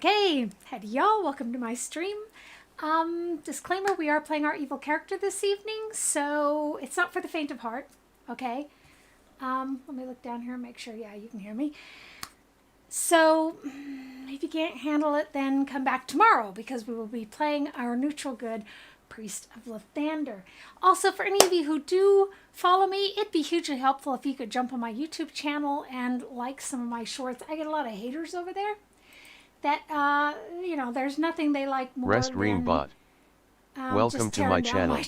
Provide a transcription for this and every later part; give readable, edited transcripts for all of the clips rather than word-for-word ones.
Okay, hey y'all, welcome to my stream. Disclaimer, we are playing our evil character this evening, so it's not for the faint of heart, okay? Let me look down here and make sure, yeah, you can hear me. So, if you can't handle it, then come back tomorrow, because we will be playing our neutral good Priest of Lathander. Also, for any of you who do follow me, it'd be hugely helpful if you could jump on my YouTube channel and like some of my shorts. I get a lot of haters over there. That, you know, there's nothing they like more Rest than... Bot. Welcome to my channel.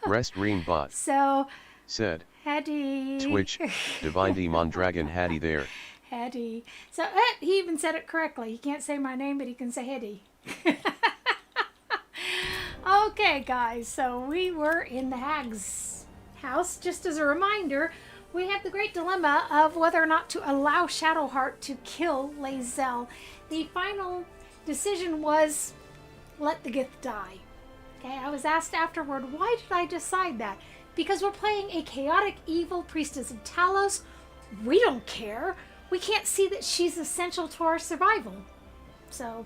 Rest Bot. So... Said. Hattie. Twitch. Divine Mondragon Hattie there. Hattie. So, he even said it correctly. He can't say my name, but he can say Hattie. Okay, guys. So, we were in the Hag's house. Just as a reminder... We have the great dilemma of whether or not to allow Shadowheart to kill Lae'zel. The final decision was let the Gith die. Okay, I was asked afterward, why did I decide that? Because we're playing a chaotic evil priestess of Talos. We don't care. We can't see that she's essential to our survival. So,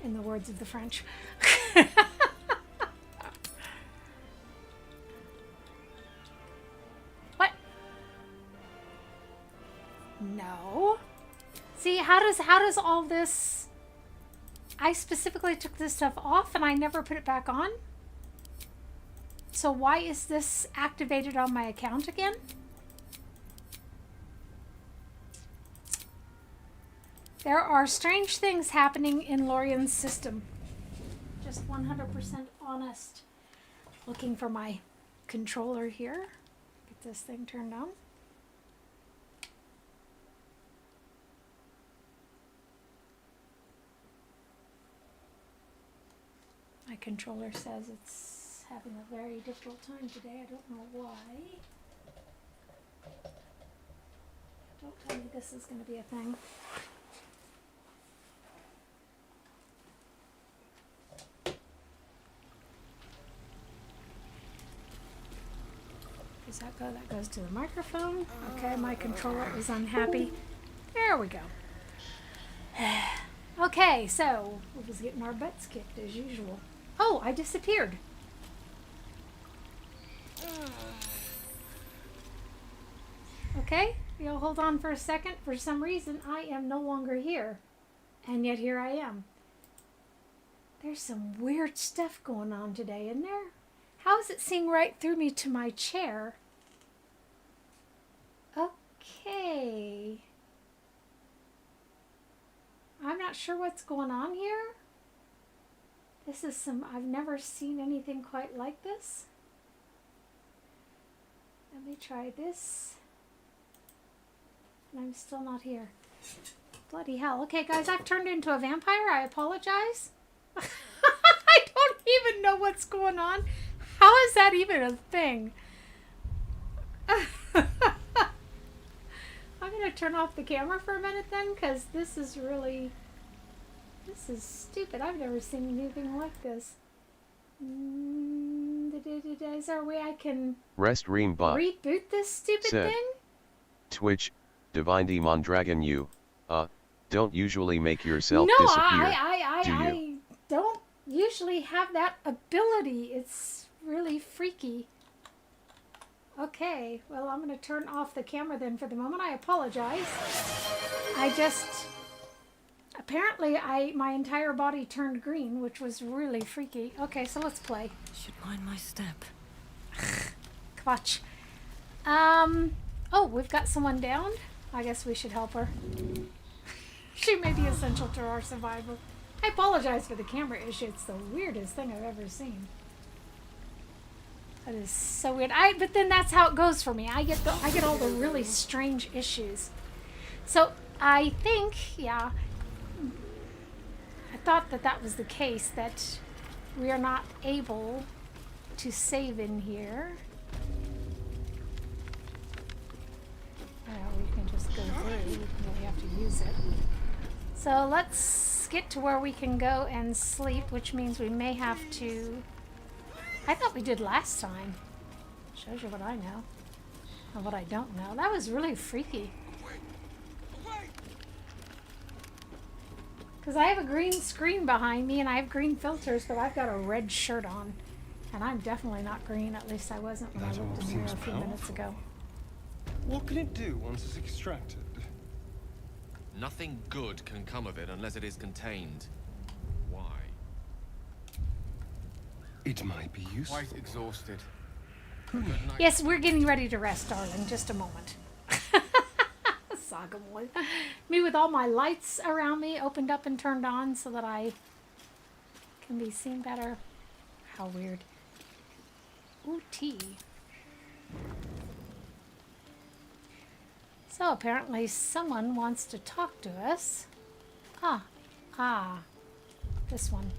in the words of the French. No. See, how does all this... I specifically took this stuff off and I never put it back on. So why is this activated on my account again? There are strange things happening in Lorian's system. Just 100% honest. Looking for my controller here. Get this thing turned on. My controller says it's having a very difficult time today. I don't know why. Don't tell me this is going to be a thing. Does that go? That goes to the microphone. Okay, my controller is unhappy. There we go. Okay, so we was getting our butts kicked as usual. Oh, I disappeared. Okay, you'll hold on for a second. For some reason, I am no longer here. And yet here I am. There's some weird stuff going on today, isn't there? How is it seeing right through me to my chair? Okay. I'm not sure what's going on here. This is I've never seen anything quite like this. Let me try this. And I'm still not here. Bloody hell. Okay, guys, I've turned into a vampire. I apologize. I don't even know what's going on. How is that even a thing? I'm going to turn off the camera for a minute then, because this is stupid. I've never seen anything like this. Is there a way I can Rest Bot. Reboot this stupid thing? Twitch, Divine Mondragon you, don't usually make yourself no, disappear, do you? I don't usually have that ability. It's really freaky. Okay, well, I'm going to turn off the camera then for the moment. I apologize. Apparently, my entire body turned green, which was really freaky. Okay, so let's play. Should mind my step. Quatch. Oh, we've got someone downed. I guess we should help her. She may be essential to our survival. I apologize for the camera issue. It's the weirdest thing I've ever seen. That is so weird. But then that's how it goes for me. I get all the really strange issues. So I think, yeah, I thought that was the case, that we are not able to save in here. We can just go through. We don't really have to use it. So let's get to where we can go and sleep, which means we may have to... I thought we did last time. Shows you what I know. And what I don't know. That was really freaky. Because I have a green screen behind me and I have green filters, but I've got a red shirt on. And I'm definitely not green, at least I wasn't when I looked in the mirror a few minutes ago. What can it do once it's extracted? Nothing good can come of it unless it is contained. Why? It might be useful. Quite exhausted. Yes, we're getting ready to rest, darling. Just a moment. Saga boy. Me with all my lights around me opened up and turned on so that I can be seen better. How weird. Ooh, tea. So apparently someone wants to talk to us. This one.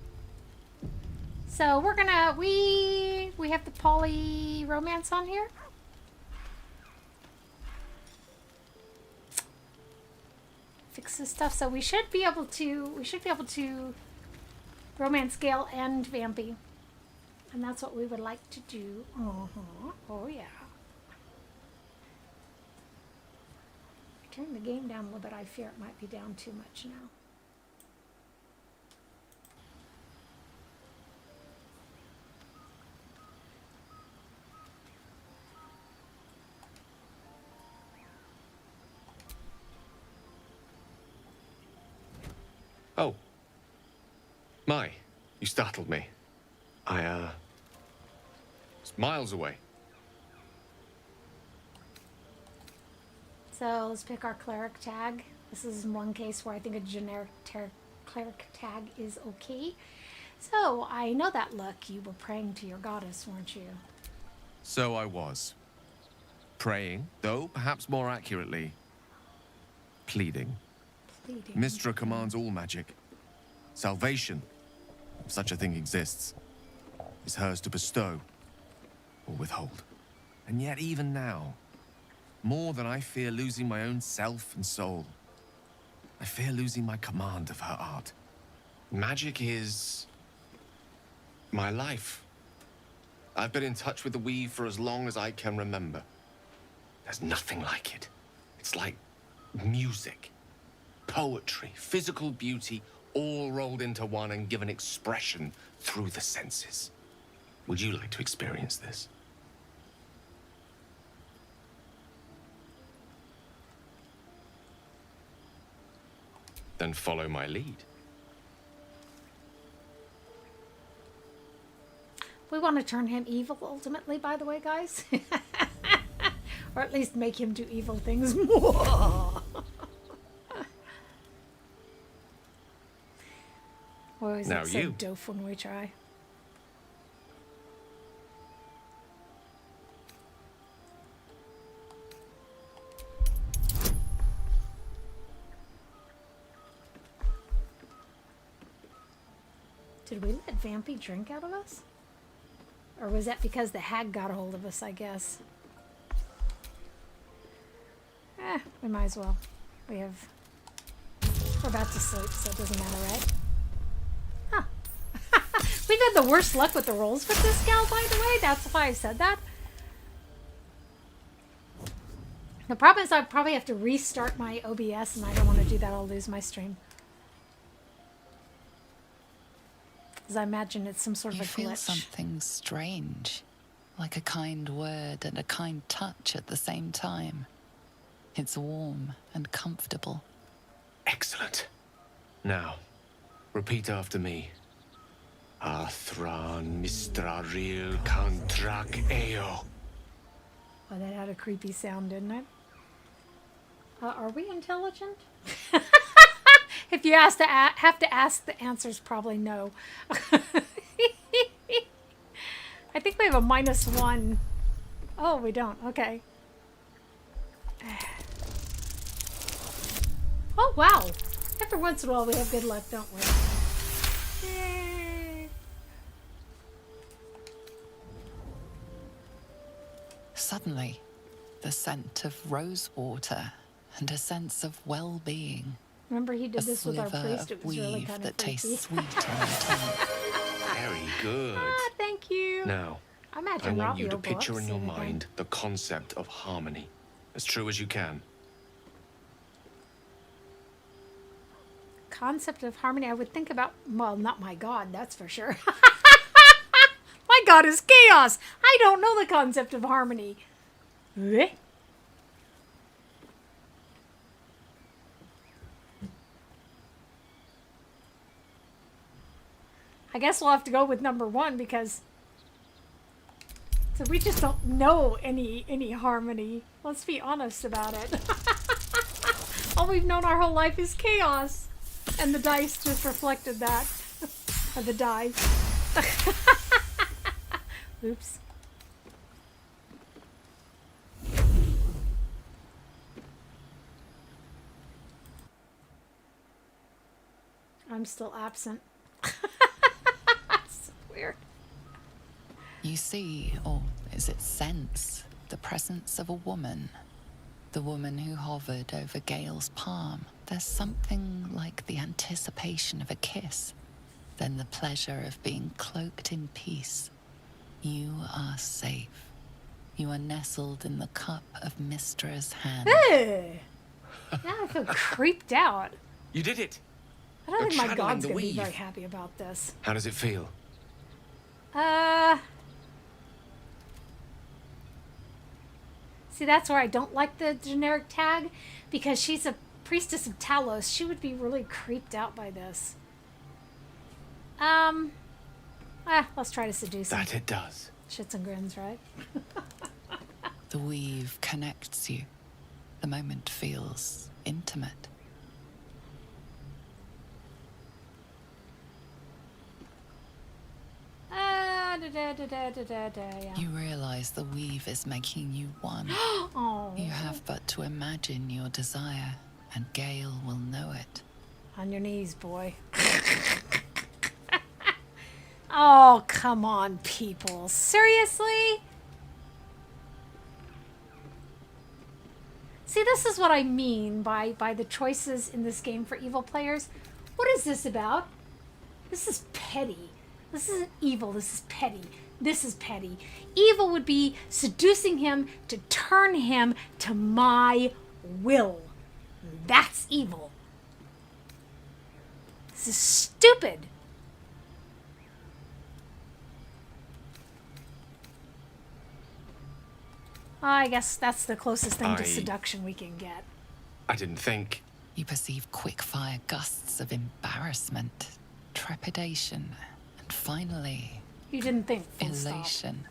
So we're gonna, we have the poly romance on here. Fix this stuff. So we should be able to romance Gale and Vampy. And that's what we would like to do. Oh yeah. Turn the game down a little bit. I fear it might be down too much now. Oh. My, you startled me. I, was miles away. So let's pick our cleric tag. This is one case where I think a generic cleric tag is okay. So I know that look. You were praying to your goddess, weren't you? So I was. Praying, though perhaps more accurately, pleading. Mystra commands all magic. Salvation, if such a thing exists, is hers to bestow or withhold. And yet even now, more than I fear losing my own self and soul, I fear losing my command of her art. Magic is my life. I've been in touch with the weave for as long as I can remember. There's nothing like it. It's like music, poetry, physical beauty, all rolled into one and given expression through the senses. Would you like to experience this? Then follow my lead. We want to turn him evil ultimately, by the way, guys. Or at least make him do evil things. Or is Now it so you. dope when we try? Did we let Vampy drink out of us? Or was that because the hag got a hold of us, I guess? We might as well. We're about to sleep, so it doesn't matter, right? Huh. We've had the worst luck with the rolls with this gal, by the way. That's why I said that. The problem is I probably have to restart my OBS, and I don't want to do that. I'll lose my stream. Because I imagine it's some sort of a glitch. You feel something strange, like a kind word and a kind touch at the same time. It's warm and comfortable. Excellent. Now, repeat after me. Athran mistraril kantrak eo. Oh, that had a creepy sound, didn't it? Are we intelligent? If you have to ask, the answer's probably no. I think we have a -1. Oh, we don't. Okay. Oh, wow. Every once in a while we have good luck, don't we? Yay. Suddenly, the scent of rose water and a sense of well-being. Remember he did A this with our sliver priest? It of was really weave kind of that freaky. tastes sweet on the tongue. Very good. Ah, thank you. Now, I imagine I want Raphael you to books picture in your and everything. mind the concept of harmony, as true as you can. concept of harmony, I would think about, well, not my god, that's for sure. My god is chaos. I don't know the concept of harmony. Eh? I guess we'll have to go with number 1 because so we just don't know any harmony. Let's be honest about it. All we've known our whole life is chaos. And the dice just reflected that. Or the die. Oops. I'm still absent. That's weird. You see, or is it sense, the presence of a woman. The woman who hovered over Gale's palm. There's something like the anticipation of a kiss, then the pleasure of being cloaked in peace. You are safe. You are nestled in the cup of Mystra's hand. Hey! Now I feel creeped out. You did it! I don't think my channeling god's the gonna be weave. very happy about this. How does it feel? See, that's where I don't like the generic tag, because she's a priestess of Talos. She would be really creeped out by this. Let's try to seduce him. That it does. Shits and grins, right? The weave connects you. The moment feels intimate. Yeah. You realize the weave is making you one. Oh. You have but to imagine your desire, and Gale will know it. On your knees, boy. Oh, come on, people. Seriously? See, this is what I mean by the choices in this game for evil players. What is this about? This is petty. This isn't evil. This is petty. This is petty. Evil would be seducing him to turn him to my will. That's evil. This is stupid. I guess that's the closest thing to seduction we can get. I didn't think. You perceive quick-fire gusts of embarrassment, trepidation, and finally, You didn't think. Full stop. elation.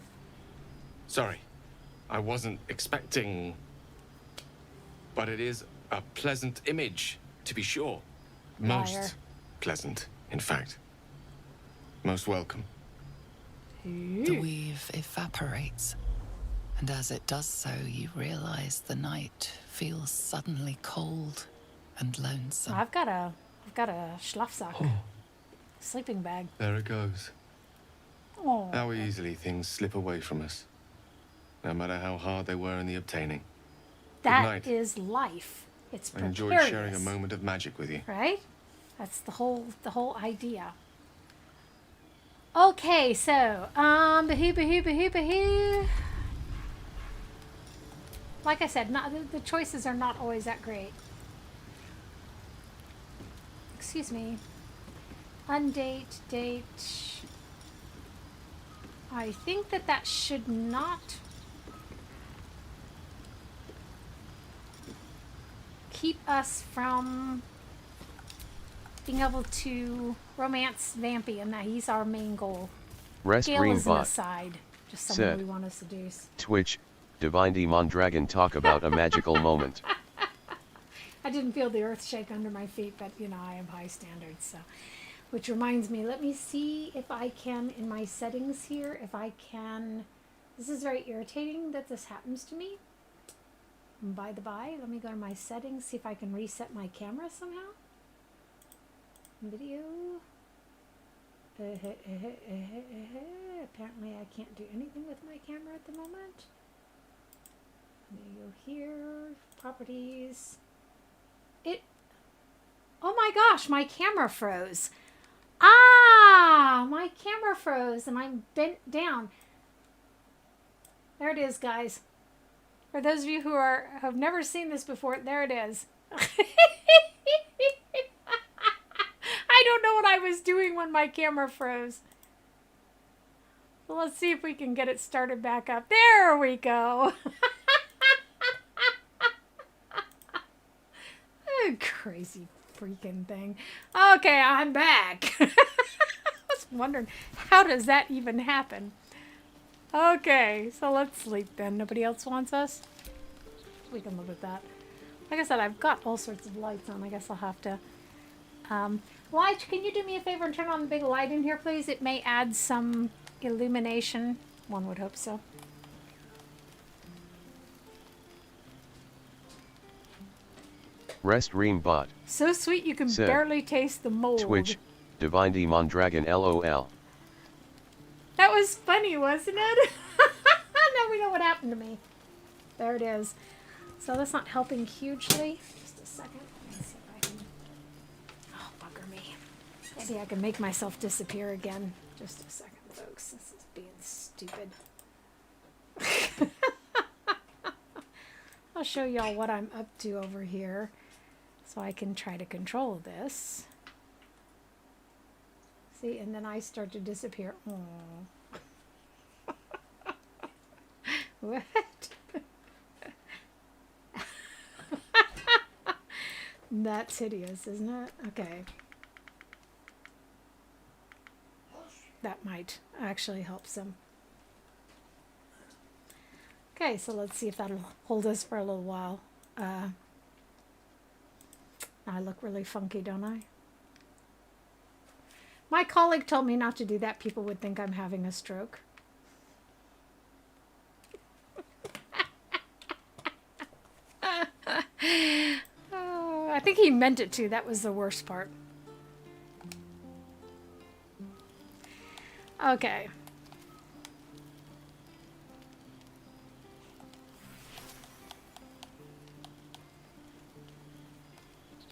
Sorry. I wasn't expecting. But it is a pleasant image, to be sure. Liar. Most pleasant, in fact. Most welcome. The weave evaporates, and as it does so, you realize the night feels suddenly cold and lonesome. I've got a Schlafsack. Sleeping bag. There it goes. Oh. How easily things slip away from us. No matter how hard they were in the obtaining. That night. is life. It's I precarious. enjoyed sharing a moment of magic with you. Right? That's the whole idea. Okay, so bahoo. Like I said, the choices are not always that great. Excuse me. Undate, date. I think that should not keep us from being able to romance Vampy, and that he's our main goal. Rest Gale Green is an Bot aside, just someone said, we want to seduce. Twitch, Divine Demon Dragon talk about a magical moment. I didn't feel the earth shake under my feet, but you know, I have high standards, so. Which reminds me, let me see if I can, in my settings here, if I can, this is very irritating that this happens to me. By the by, let me go to my settings, see if I can reset my camera somehow. Video. Apparently I can't do anything with my camera at the moment. Let me go here, properties. Oh my gosh, my camera froze. My camera froze and I'm bent down. There it is, guys. For those of you who have never seen this before, there it is. was doing when my camera froze. So let's see if we can get it started back up. There we go. Crazy freaking thing. Okay, I'm back. I was wondering, how does that even happen? Okay, so let's sleep then. Nobody else wants us? We can look at that. Like I said, I've got all sorts of lights on. I guess I'll have to... Lige, can you do me a favor and turn on the big light in here, please? It may add some illumination. One would hope so. Rest Ream Bot. So sweet you can Sid. barely taste the mold. Twitch, Divine Demon Dragon LOL. That was funny, wasn't it? Now we know what happened to me. There it is. So that's not helping hugely. Just a second. Let me see if I can... Oh, bugger me. See, I can make myself disappear again. Just a second, folks. This is being stupid. I'll show y'all what I'm up to over here. So I can try to control this. See, and then I start to disappear. Oh. What? That's hideous, isn't it? Okay. That might actually help some. Okay, so let's see if that'll hold us for a little while. I look really funky, don't I? My colleague told me not to do that. People would think I'm having a stroke. Oh, I think he meant it to. That was the worst part. Okay.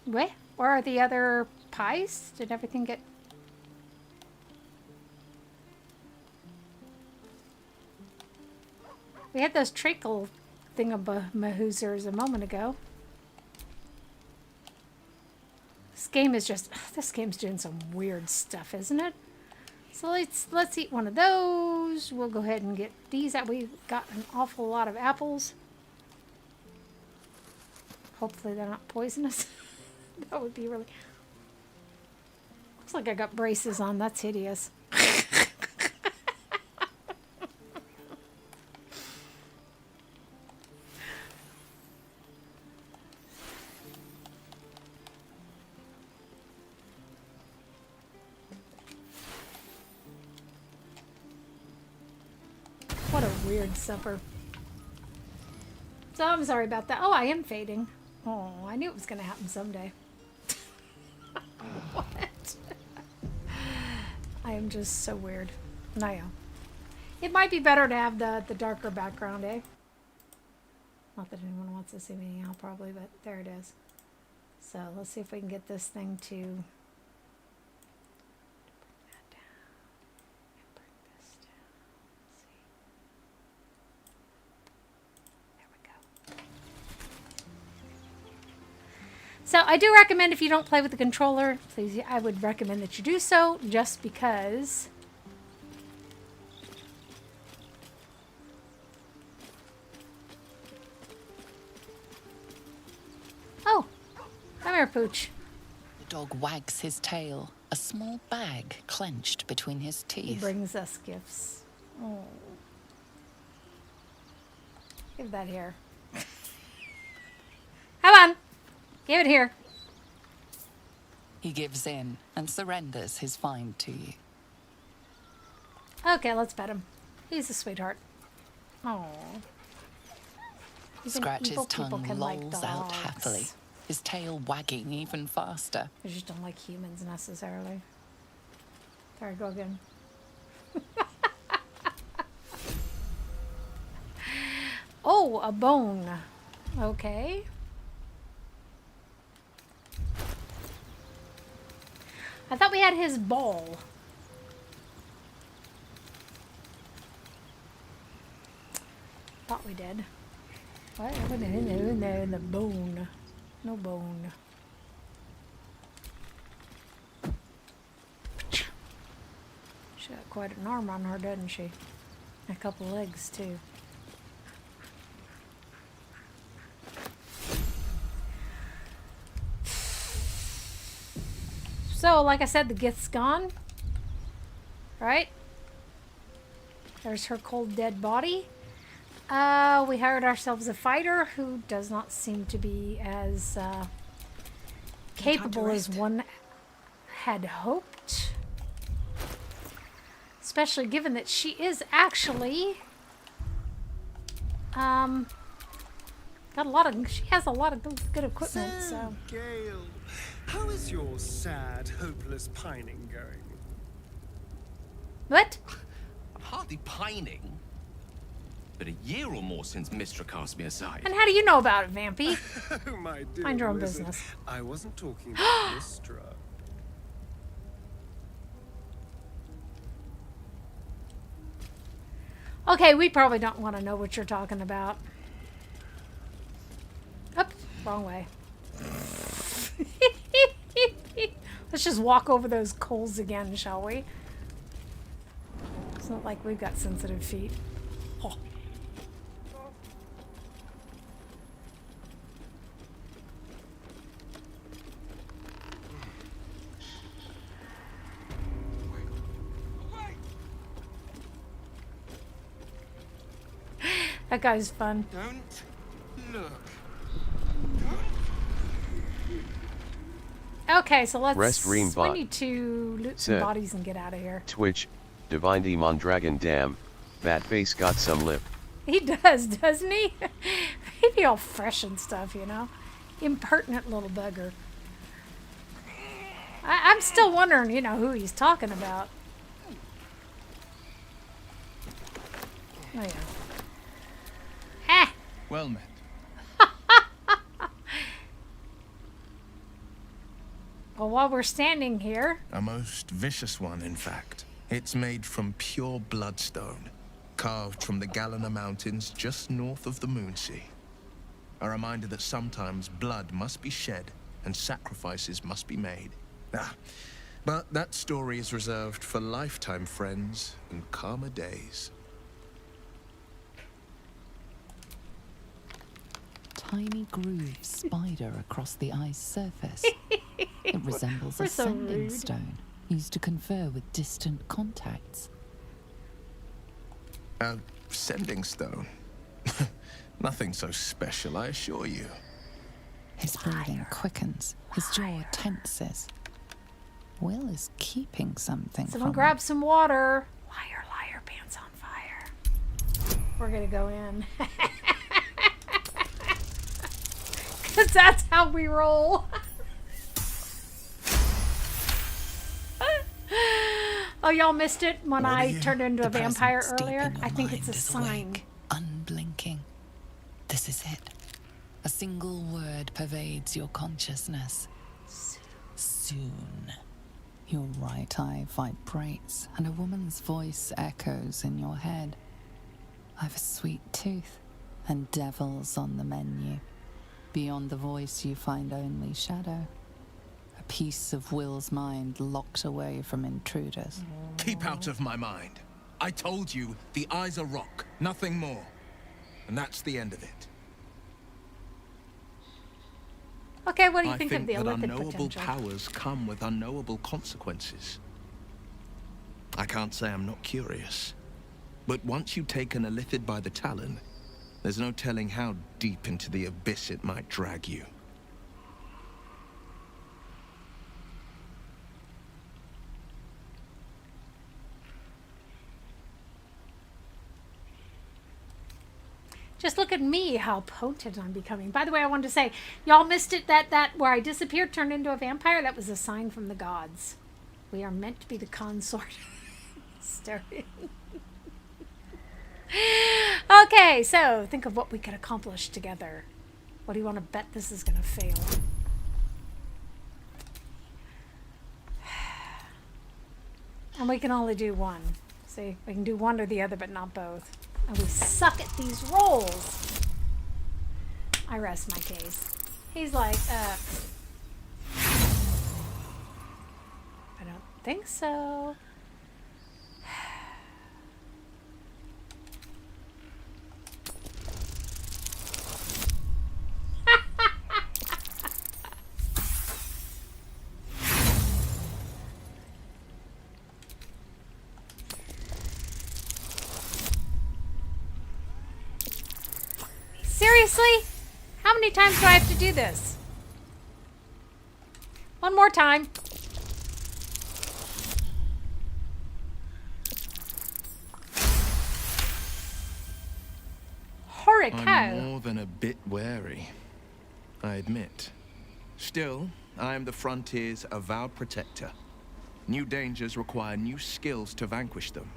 Where are the other pies? Did everything get... We had those treacle thingamahoozers a moment ago. This game is just... This game's doing some weird stuff, isn't it? So let's eat one of those. We'll go ahead and get these out. We've got an awful lot of apples. Hopefully they're not poisonous. That would be really... Looks like I got braces on. That's hideous. What a weird supper. So I'm sorry about that. Oh, I am fading. Oh, I knew it was going to happen someday. What? I am just so weird. Naya. It might be better to have the darker background, eh? Not that anyone wants to see me now, probably, but there it is. So let's see if we can get this thing to bring that down and bring this down. Let's see. There we go. So I do recommend, if you don't play with the controller, please, I would recommend that you do so, just because oh, come here, Pooch. The dog wags his tail, a small bag clenched between his teeth. He brings us gifts. Oh. Give that here. Come on. Give it here. He gives in and surrenders his find to you. Okay, let's pet him. He's a sweetheart. Oh. Scratch's tongue lolls out happily, his tail wagging even faster. I just don't like humans necessarily. There I go again. Oh, a bone. Okay. I thought we had his ball. Thought we did. What? No, the bone. No bone. quite an arm on her, doesn't she? A couple legs, too. So, like I said, the Gith's gone. Right? There's her cold, dead body. We hired ourselves a fighter who does not seem to be as capable as one had hoped. Especially given that she is actually she has a lot of good equipment, so. Gale, how is your sad, hopeless pining going? What? I'm hardly pining. But a year or more since Mystra cast me aside. And how do you know about it, Vampy? Oh, my dear. Mind your own listen, business. I wasn't talking about Mystra. Okay, we probably don't want to know what you're talking about. Oops, wrong way. Let's just walk over those coals again, shall we? It's not like we've got sensitive feet. Oh. That guy's fun. Don't look. Okay, so let's. Rest We Greenbot. need to loot some Sir. bodies and get out of here. Twitch, Divine Demon Dragon Damn, that face got some lip. He does, doesn't he? He'd be all fresh and stuff, you know? Impertinent little bugger. I'm still wondering, you know, who he's talking about. Oh, yeah. Ah! Well met. Well, while we're standing here... A most vicious one, in fact. It's made from pure bloodstone, carved from the Galena Mountains just north of the Moonsea. A reminder that sometimes blood must be shed and sacrifices must be made. But that story is reserved for lifetime friends and calmer days. Tiny grooves spider across the ice surface. It resembles We're a so sending rude. stone used to confer with distant contacts. A sending stone? Nothing so special, I assure you. His breathing quickens, his jaw tenses. Wyll is keeping something Someone from grab some water. Liar, liar, pants on fire. We're gonna go in. Because that's how we roll. Oh, y'all missed it when What are I you? turned into a The vampire presence deep earlier? in your I think it's a mind is sign. awake, unblinking. This is it. A single word pervades your consciousness. Soon. Your right eye vibrates, and a woman's voice echoes in your head. I've a sweet tooth, and devils on the menu. Beyond the voice, you find only shadow. A piece of Wyll's mind locked away from intruders. Keep out of my mind. I told you, the eyes are rock, nothing more. And that's the end of it. Okay, what do you I think think of the that illicit unknowable potential? powers come with unknowable consequences. I can't say I'm not curious. But once you take an illithid by the talon, there's no telling how deep into the abyss it might drag you. Just look at me, how potent I'm becoming. By the way, I wanted to say, y'all missed it, that where I disappeared, turned into a vampire? That was a sign from the gods. We are meant to be the consort. Astarion. Okay, so think of what we could accomplish together. What do you want to bet this is going to fail? And we can only do one. See, we can do one or the other, but not both. And we suck at these rolls. I rest my case. He's like, I don't think so. Seriously? How many times do I have to do this? One more time. Horrid cow. I'm more than a bit wary, I admit. Still, I am the frontier's avowed protector. New dangers require new skills to vanquish them.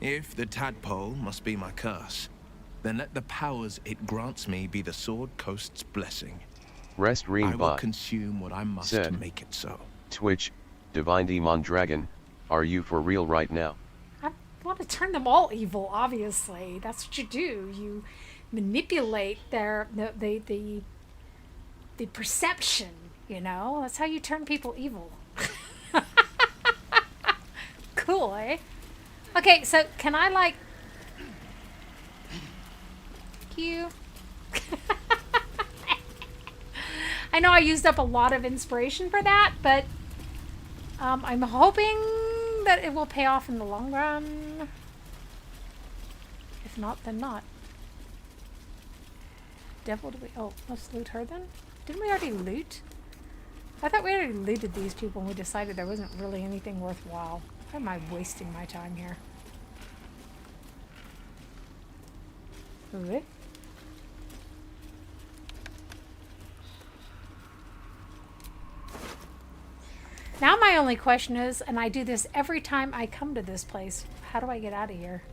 If the tadpole must be my curse, then let the powers it grants me be the Sword Coast's blessing. Rest Ream I will Bot consume what I must said, to make it so. Twitch, Divine Demon Dragon, are you for real right now? I want to turn them all evil, obviously. That's what you do. You manipulate the perception, you know? That's how you turn people evil. Cool, eh? Okay, so can I, like... Thank you. I know I used up a lot of inspiration for that, but I'm hoping that it will pay off in the long run. If not, then not. Devil, do we... Oh, let's loot her then? Didn't we already loot? I thought we already looted these people and we decided there wasn't really anything worthwhile. Why am I wasting my time here? Okay. Now my only question is, and I do this every time I come to this place, how do I get out of here?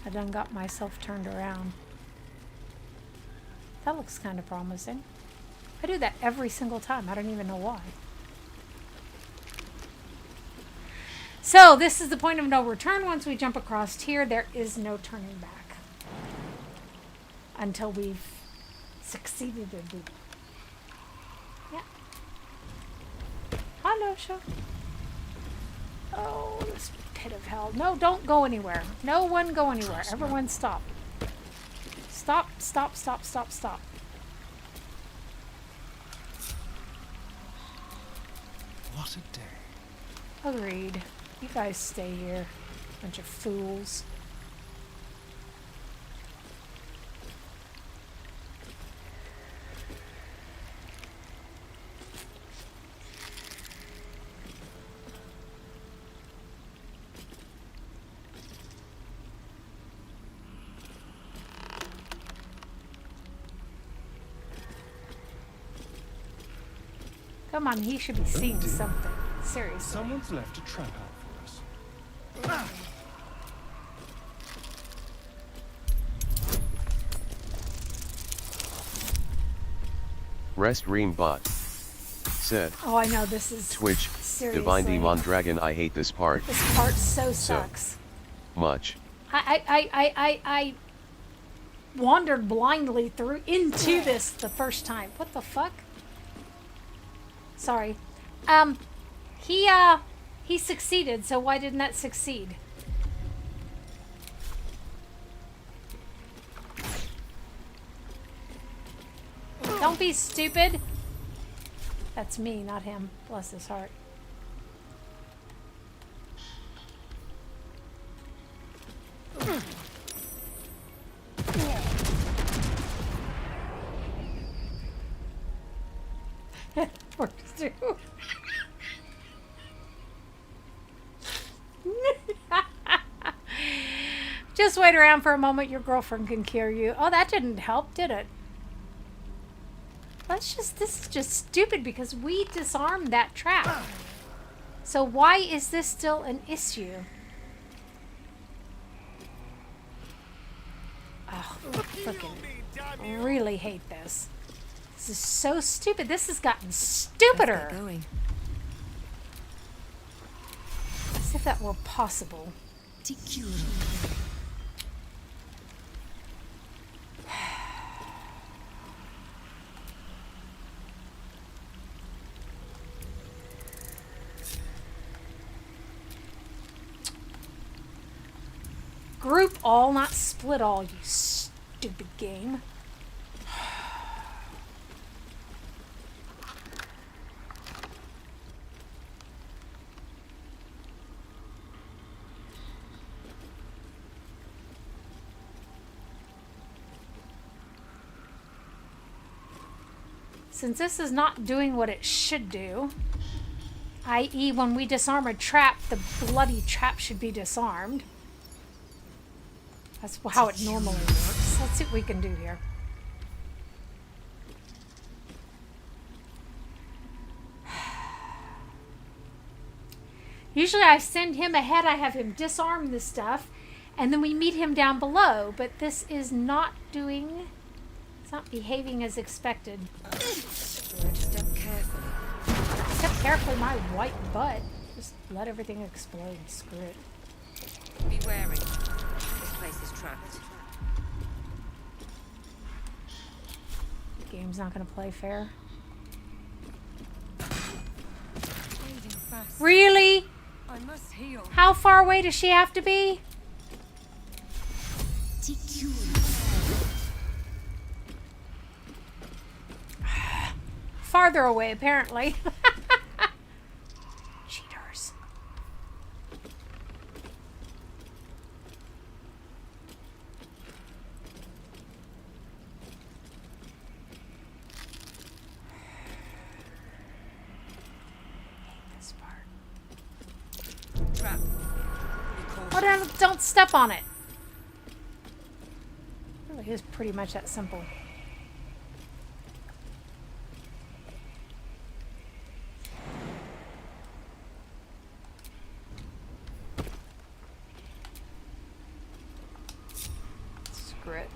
I done got myself turned around. That looks kind of promising. I do that every single time. I don't even know why. So this is the point of no return. Once we jump across here, there is no turning back. Until we've succeeded in doing. Yeah. Hello, show. Oh, this pit of hell. No, don't go anywhere. No one go anywhere. Everyone stop. Stop, stop, stop, stop, stop. What a day. Agreed. You guys stay here. Bunch of fools. Come on, he should be seeing something. Seriously. Someone's left a trap out for us. Rest Ream Bot said, Oh, I know, this is Twitch, seriously. Divine Demon Dragon, I hate this part. This part so sucks. Much. I wandered blindly through into this the first time. What the fuck? Sorry. He succeeded, so why didn't that succeed? Don't be stupid. That's me, not him. Bless his heart. Works too. Just wait around for a moment, your girlfriend can cure you. Oh, that didn't help, did it? This is just stupid because we disarmed that trap. So why is this still an issue? Oh, freaking really hate this. This is so stupid. This has gotten stupider. As if that were possible. Group all, not split all, you stupid game. Since this is not doing what it should do, i.e. when we disarm a trap, the bloody trap should be disarmed. That's how it normally works. Let's see what we can do here. Usually I send him ahead, I have him disarm the stuff, and then we meet him down below. But this is not doing... It's not behaving as expected. Step carefully. Step carefully, my white butt. Just let everything explode. Screw it. Be wary. This place is trapped. The game's not going to play fair. Bleeding fast. Really? I must heal. How far away does she have to be? Farther away, apparently. Cheaters. This part. Trap. Oh, don't step on it. It really is pretty much that simple. Screw it.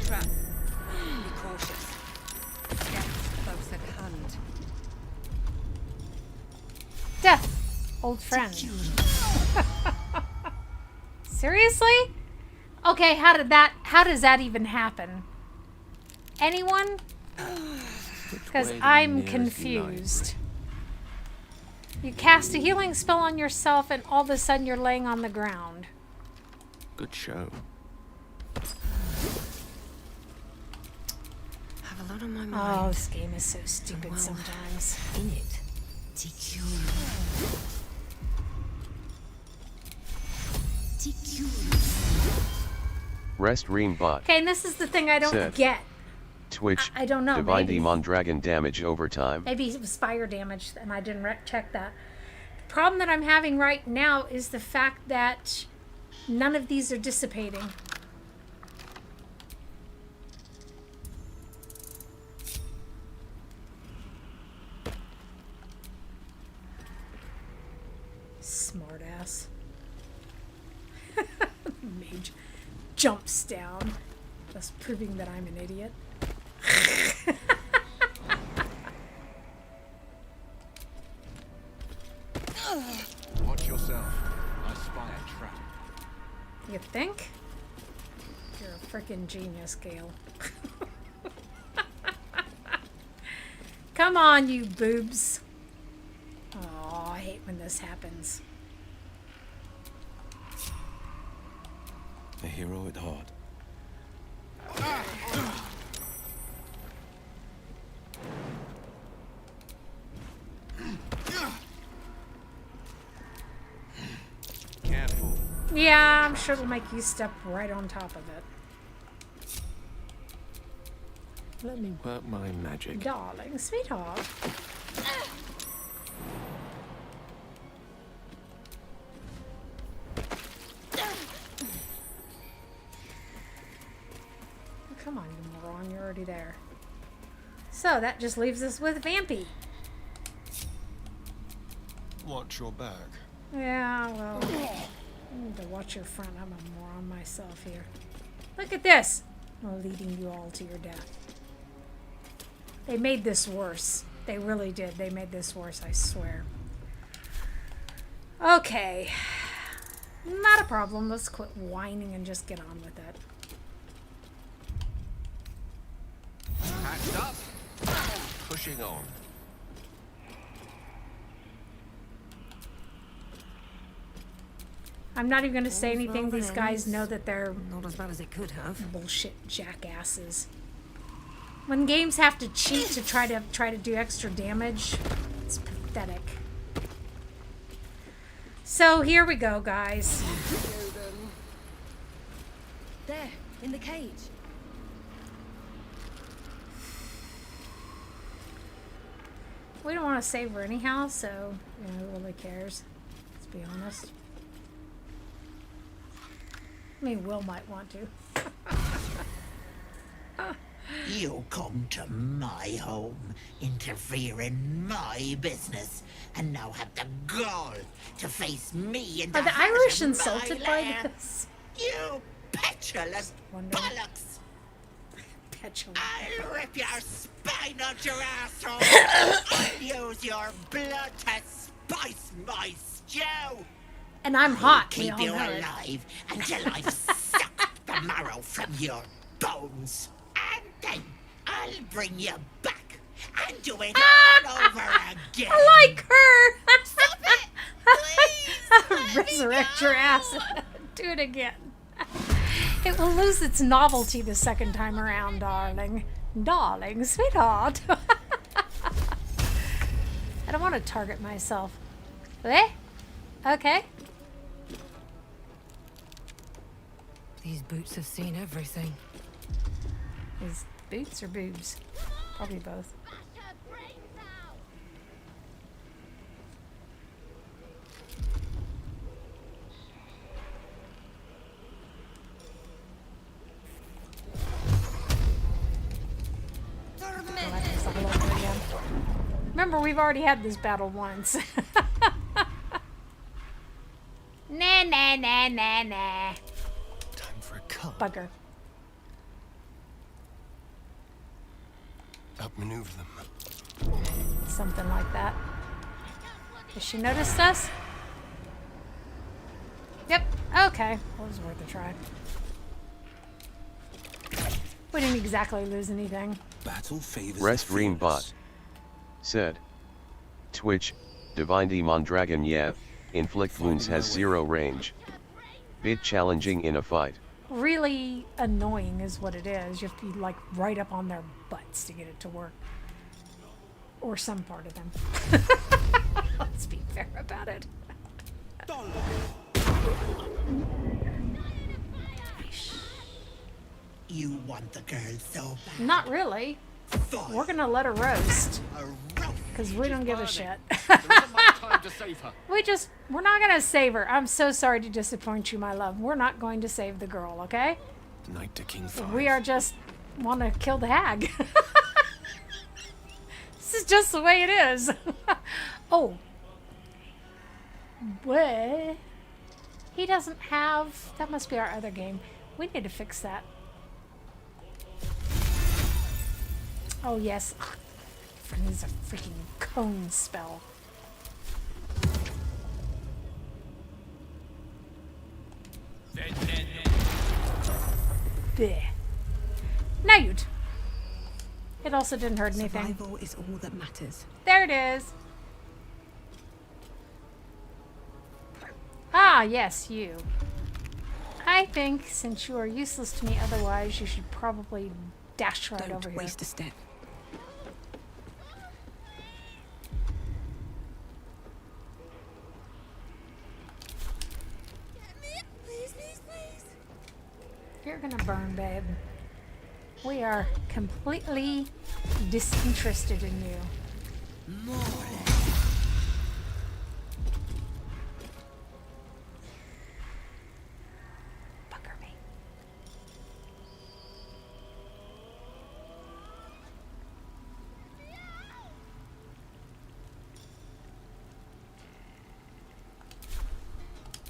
Trap. Be cautious. Death close at hand. Death, old friend. Seriously? Okay, how does that even happen? Anyone? Because I'm confused. You cast a healing spell on yourself and all of a sudden you're laying on the ground. Good show. Have a lot on my mind. Oh, this game is so stupid sometimes. In it. Rest Ream bot. Okay, and this is the thing I don't Said. get. Twitch. I don't know. Divine Maybe. Demon Dragon damage over time. Maybe it was fire damage and I didn't check that. The problem that I'm having right now is the fact that none of these are dissipating. Smart ass. Mage jumps down, thus proving that I'm an idiot. Watch yourself. I spy a trap. You think? You're a freaking genius, Gale. Come on, you boobs. Oh, I hate when this happens. A hero at heart. Careful. Yeah, I'm sure it'll make you step right on top of it. Let me work my magic. Darling, sweetheart. Come on, you moron, you're already there. So that just leaves us with Vampy. Watch your back. Yeah, well, you need to watch your front. I'm a moron myself here. Look at this. I'm leading you all to your death. They made this worse. They really did. They made this worse, I swear. Okay. Not a problem. Let's quit whining and just get on with it. Patched up. Pushing on. I'm not even going to say anything. These guys know that they're Not as bad as it could have. bullshit jackasses. When games have to cheat to try to do extra damage, it's pathetic. So here we go, guys. There, in the cage. We don't want to save her anyhow, so who really cares? Let's be honest. I mean, Wyll might want to. You come to my home, interfere in my business, and now have the gall to face me in the Are the heart Irish of insulted my by lair. this? You petulant Wonder. bollocks! Petulant. I'll rip your spine out your asshole! I'll use your blood to spice my stew! And I'm hot. We Keep all you know it. alive until I've sucked the marrow from your bones. And then I'll bring you back and do it all over again. I like her. Stop it! Please, Resurrect your ass. Do it again. It will lose its novelty the second time around, darling. Darling, sweetheart. I don't want to target myself. Eh? Okay. These boots have seen everything. Is boots or boobs? Probably both. Remember, we've already had this battle once. Nah, nah, nah, nah, nah. Time for a cut. Bugger. Outmaneuver them. Something like that. Has she noticed us? Yep. Okay. Well, it was worth a try. We didn't exactly lose anything. Battle favors Rest the Ream fearless. Bot said. Twitch, Divine Demon Dragon Yev, inflict wounds has 0 range. Bit challenging in a fight. Really annoying is what it is. You have to be like right up on their butts to get it to work. Or some part of them. Let's be fair about it. You want the girl so bad. Not really. Fine. We're gonna let her roast. A roast. Because we don't give a shit. There isn't much time to save her. We're not gonna save her. I'm so sorry to disappoint you, my love. We're not going to save the girl, okay? Knight to King 5. We are just want to kill the hag. This is just the way it is. Oh. What? He doesn't have... That must be our other game. We need to fix that. Oh, yes. Friend needs a freaking cone spell. Bleh. Nayut. It also didn't hurt anything. Survival is all that matters. There it is. Ah, yes, you. I think since you are useless to me otherwise, you should probably dash right over Don't here. waste a step. You're gonna burn, babe. We are completely disinterested in you. Bugger me.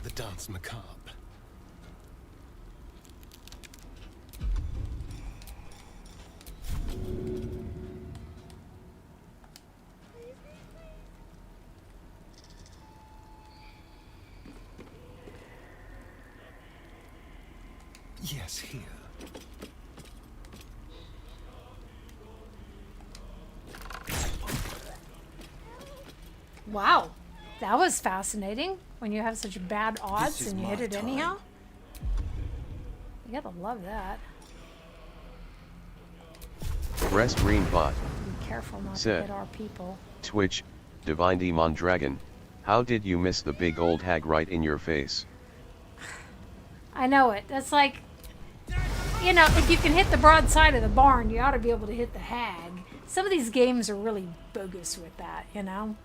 The dance macabre. Yes, here. Wow, that was fascinating. when you have such bad odds is and you hit my it time. anyhow. You gotta love that. Breast green bot. Be careful not to Said. hit our people. Twitch, Divine Demon Dragon. How did you miss the big old hag right in your face? I know it. That's like, you know, if you can hit the broad side of the barn, you ought to be able to hit the hag. Some of these games are really bogus with that, you know?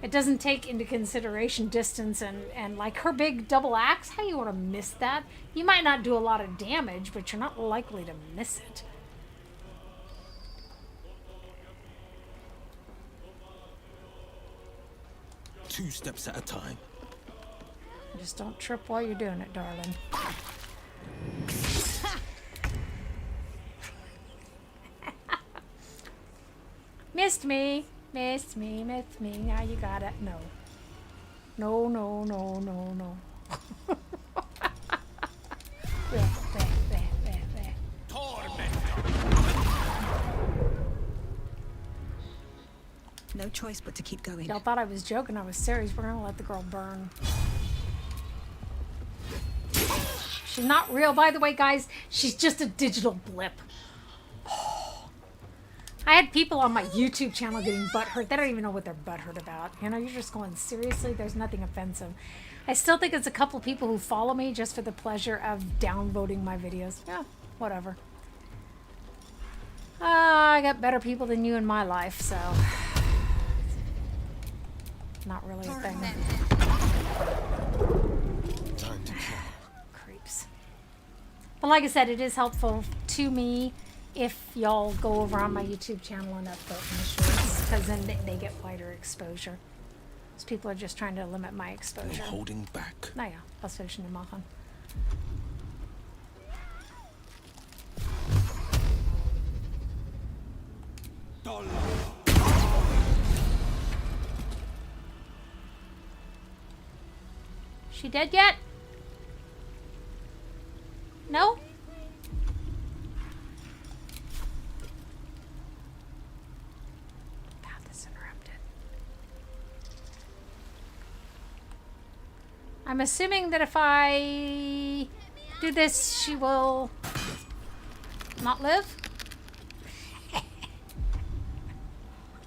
It doesn't take into consideration distance and like her big double axe, how you want to miss that? You might not do a lot of damage, but you're not likely to miss it. Two steps at a time. Just don't trip while you're doing it, darling. Missed me. Missed me. Missed me. Now you got it. No. No, no, no, no, no. There, there, there, there, there. No choice but to keep going. Y'all thought I was joking. I was serious. We're gonna let the girl burn. She's not real, by the way, guys. She's just a digital blip. I had people on my YouTube channel getting butthurt. They don't even know what they're butthurt about. You know, you're just going, seriously? There's nothing offensive. I still think it's a couple people who follow me just for the pleasure of downvoting my videos. Yeah, whatever. I got better people than you in my life, so... Not really a thing. Creeps. But like I said, it is helpful to me if y'all go over on my YouTube channel and upvote my shorts, because then they get wider exposure. Because people are just trying to limit my exposure. No holding back. Naja, was will ich denn machen? She dead yet? No? Path is interrupted. I'm assuming that if I do this, she will not live?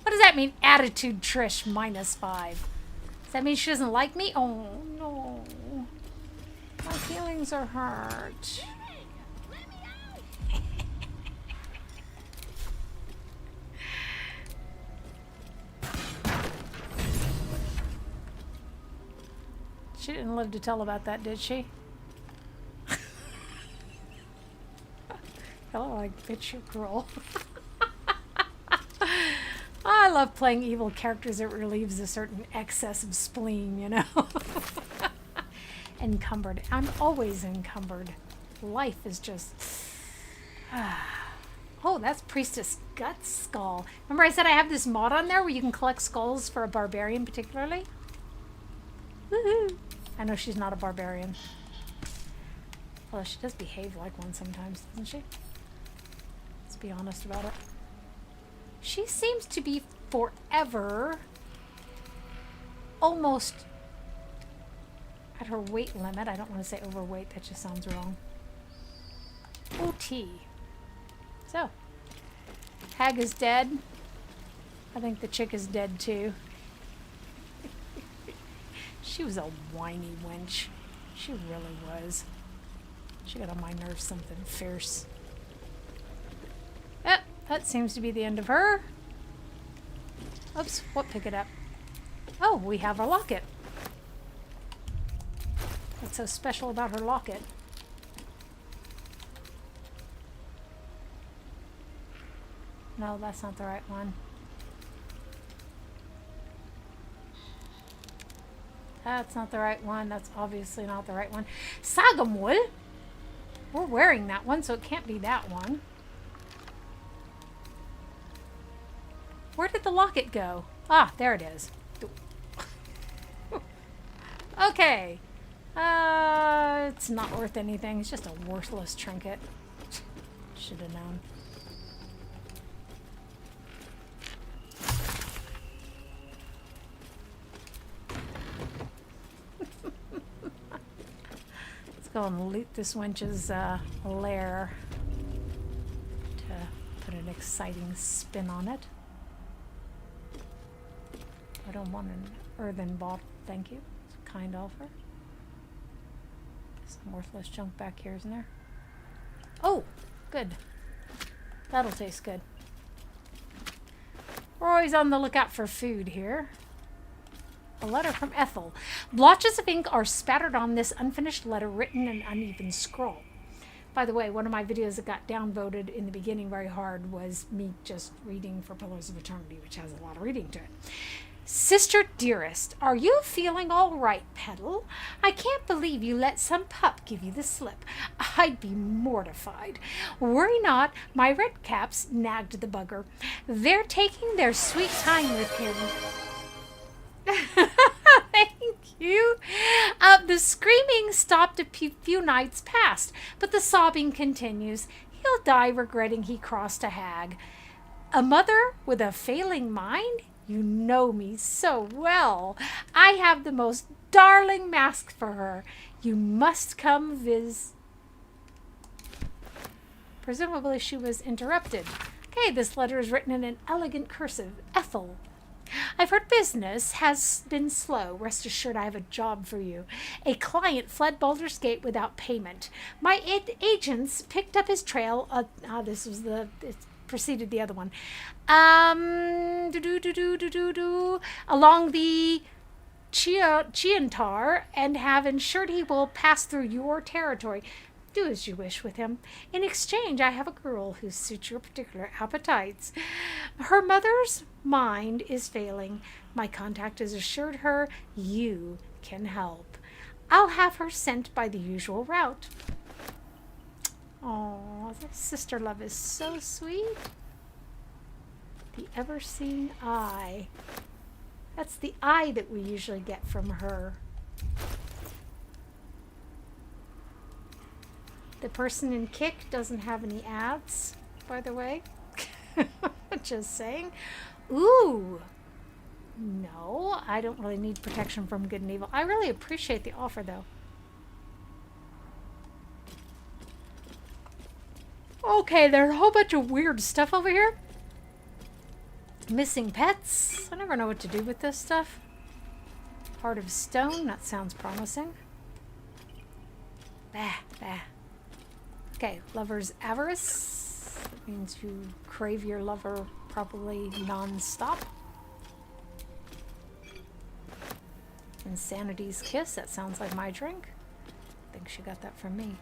What does that mean? Attitude Trish -5. Does that mean she doesn't like me? Oh no. My feelings are hurt. She didn't live to tell about that, did she? Hello, like, bitch, you're cruel. I love playing evil characters. It relieves a certain excess of spleen, you know? Encumbered. I'm always encumbered. Life is just... Oh, that's Priestess Gut Skull. Remember I said I have this mod on there where you can collect skulls for a barbarian particularly? Woohoo! I know she's not a barbarian. Although she does behave like one sometimes, doesn't she? Let's be honest about it. She seems to be forever almost at her weight limit. I don't want to say overweight, that just sounds wrong. OT. So, hag is dead. I think the chick is dead too. She was a whiny wench. She really was. She got on my nerves something fierce. Yep, that seems to be the end of her. Oops, what? Pick it up. Oh, we have our locket. What's so special about her locket? No, that's not the right one. That's not the right one. That's obviously not the right one. Sagamul! We're wearing that one, so it can't be that one. Where did the locket go? Ah, there it is. Okay. It's not worth anything. It's just a worthless trinket. Should have known. go and loot this wench's lair to put an exciting spin on it. I don't want an earthen bottle, thank you. It's a kind offer. Some worthless junk back here, isn't there? Oh, good. That'll taste good. We're always on the lookout for food here. A letter from Ethel. Blotches of ink are spattered on this unfinished letter written in uneven scroll. By the way, one of my videos that got downvoted in the beginning very hard was me just reading for Pillars of Eternity, which has a lot of reading to it. Sister dearest, are you feeling all right, Petal? I can't believe you let some pup give you the slip. I'd be mortified. Worry not, my red caps nagged the bugger. They're taking their sweet time with him. Thank you. The screaming stopped a few nights past, but the sobbing continues. He'll die regretting he crossed a hag. A mother with a failing mind? You know me so well. I have the most darling mask for her. You must come Presumably she was interrupted. Okay, this letter is written in an elegant cursive. Ethel. I've heard business has been slow. Rest assured I have a job for you. A client fled Baldur's Gate without payment. My agents picked up his trail. It preceded the other one. Along the Chiantar and have ensured he will pass through your territory. Do as you wish with him. In exchange, I have a girl who suits your particular appetites. Her mother's mind is failing. My contact has assured her you can help. I'll have her sent by the usual route. Oh, that sister love is so sweet. The ever-seeing eye. That's the eye that we usually get from her. The person in Kick doesn't have any ads, by the way. Just saying. Ooh. No, I don't really need protection from good and evil. I really appreciate the offer, though. Okay, there's a whole bunch of weird stuff over here. Missing pets. I never know what to do with this stuff. Heart of stone. That sounds promising. Bah, bah. Okay, lover's avarice. That means you crave your lover probably non-stop. Insanity's kiss. That sounds like my drink. I think she got that from me.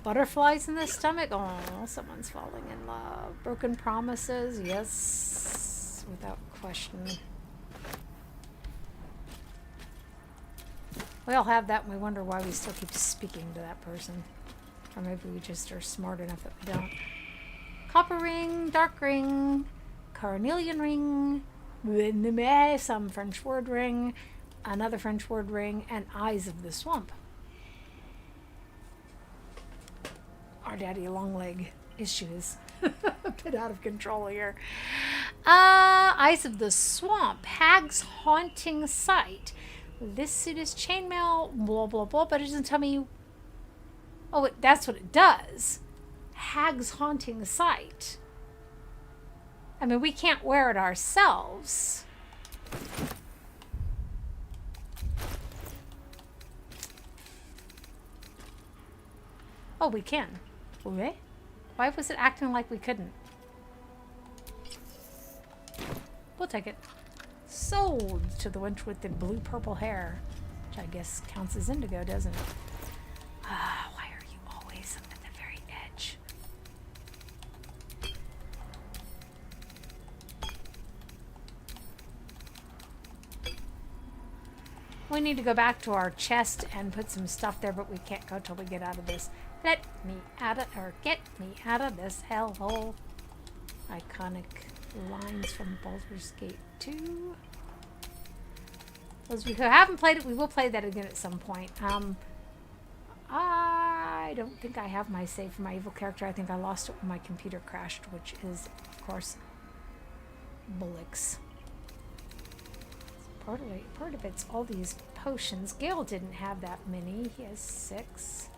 Butterflies in the stomach. Oh, someone's falling in love. Broken promises. Yes, without question. We all have that and we wonder why we still keep speaking to that person. Or maybe we just are smart enough that we don't. Copper ring, dark ring, carnelian ring, some French word ring, another French word ring, and eyes of the swamp. Our daddy Longleg issues. A bit out of control here. Eyes of the swamp, hag's haunting sight. This suit is chainmail, blah, blah, blah, but it doesn't tell me... Oh, that's what it does. Hag's haunting sight. I mean, we can't wear it ourselves. Oh, we can. Okay. Why was it acting like we couldn't? We'll take it. Sold to the wench with the blue-purple hair, which I guess counts as indigo, doesn't it? Why are you always at the very edge? We need to go back to our chest and put some stuff there, but we can't go till we get out of this. Let me out of, or get me out of this hellhole. Iconic lines from Baldur's Gate 2. Those of you who haven't played it, we will play that again at some point. I don't think I have my save for my evil character. I think I lost it when my computer crashed, which is, of course, bullocks. Part of it's all these potions. Gale didn't have that many. He has 6.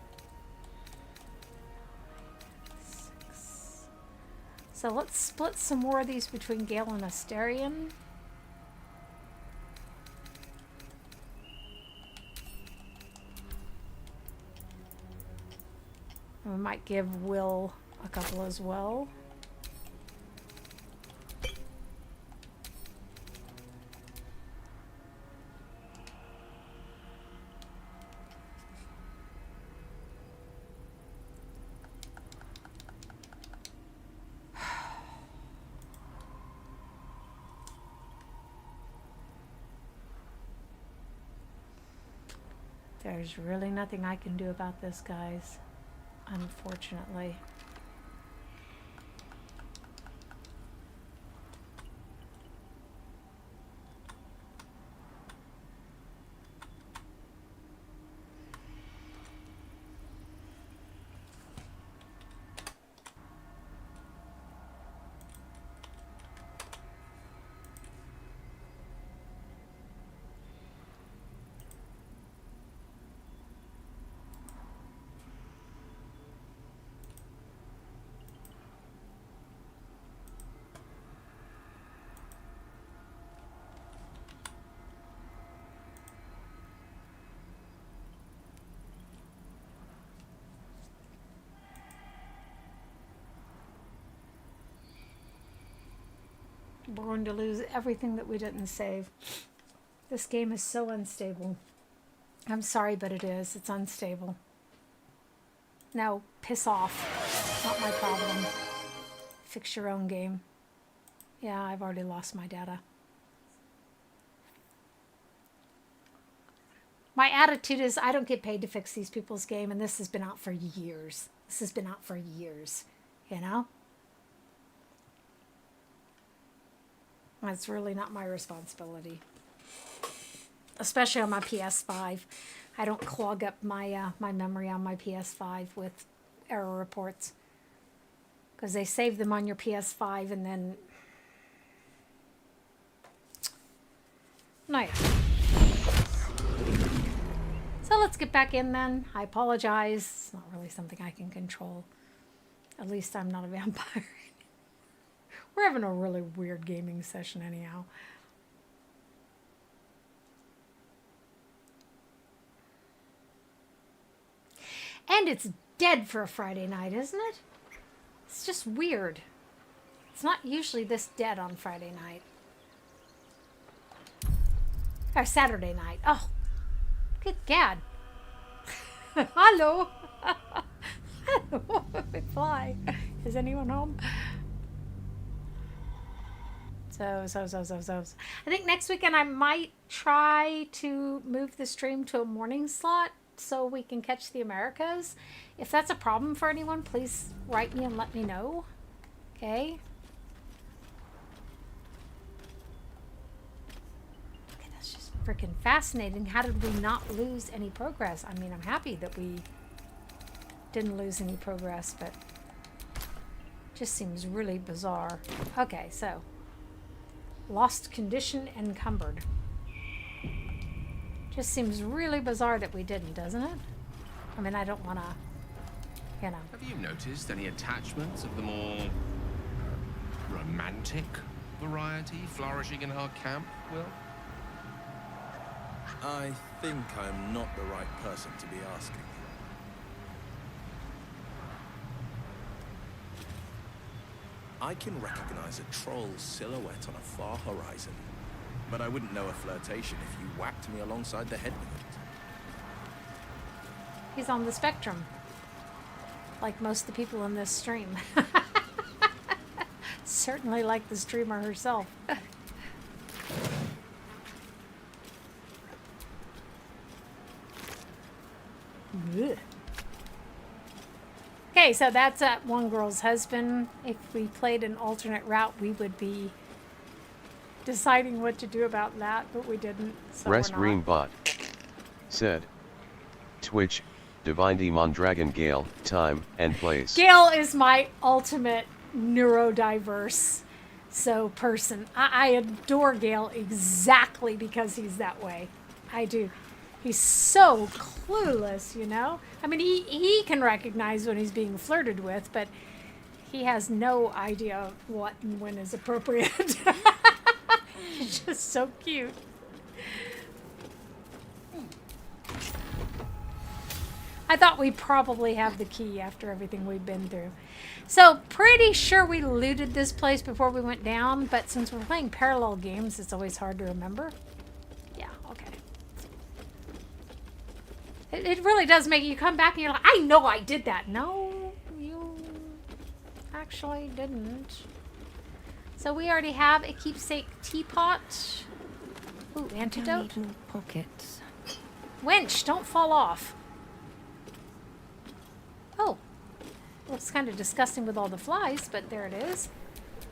So let's split some more of these between Gale and Astarion. And we might give Wyll a couple as well. There's really nothing I can do about this, guys. Unfortunately. We're going to lose everything that we didn't save. This game is so unstable. I'm sorry, but it is. It's unstable. No, piss off. Not my problem. Fix your own game. Yeah, I've already lost my data. My attitude is I don't get paid to fix these people's game, and this has been out for years. This has been out for years, you know? It's really not my responsibility. Especially on my PS5. I don't clog up my my memory on my PS5 with error reports. Because they save them on your PS5 and then... No, yeah. So let's get back in then. I apologize. It's not really something I can control. At least I'm not a vampire. We're having a really weird gaming session anyhow. And it's dead for a Friday night, isn't it? It's just weird. It's not usually this dead on Friday night. Or Saturday night. Oh, good gad. Hello. Hello. Fly. Is anyone home? So. I think next weekend I might try to move the stream to a morning slot so we can catch the Americas. If that's a problem for anyone, please write me and let me know. Okay? Okay, that's just freaking fascinating. How did we not lose any progress? I mean, I'm happy that we didn't lose any progress, but it just seems really bizarre. Okay, so lost condition encumbered. Just seems really bizarre that we didn't, doesn't it? I mean, I don't want to, you know. Have you noticed any attachments of the more romantic variety flourishing in our camp, Wyll? I think I'm not the right person to be asking. I can recognize a troll's silhouette on a far horizon, but I wouldn't know a flirtation if you whacked me alongside the head with it. He's on the spectrum, like most of the people in this stream. Certainly like the streamer herself. Okay, so that's one girl's husband. If we played an alternate route, we would be deciding what to do about that, but we didn't. So Rest Green Bot said, Twitch, Divine Demon Dragon Gale, time and place. Gale is my ultimate neurodiverse. so person. I adore Gale exactly because he's that way. I do. He's so clueless, you know? I mean, he can recognize when he's being flirted with, but he has no idea what and when is appropriate. He's just so cute. I thought we probably have the key after everything we've been through. So, pretty sure we looted this place before we went down, but since we're playing parallel games, it's always hard to remember. Yeah, okay. It really does make you come back and you're like, I know I did that. No, you actually didn't. So we already have a keepsake teapot. Ooh, antidote. Need more pockets. Winch, don't fall off. Oh, looks kind of disgusting with all the flies, but there it is.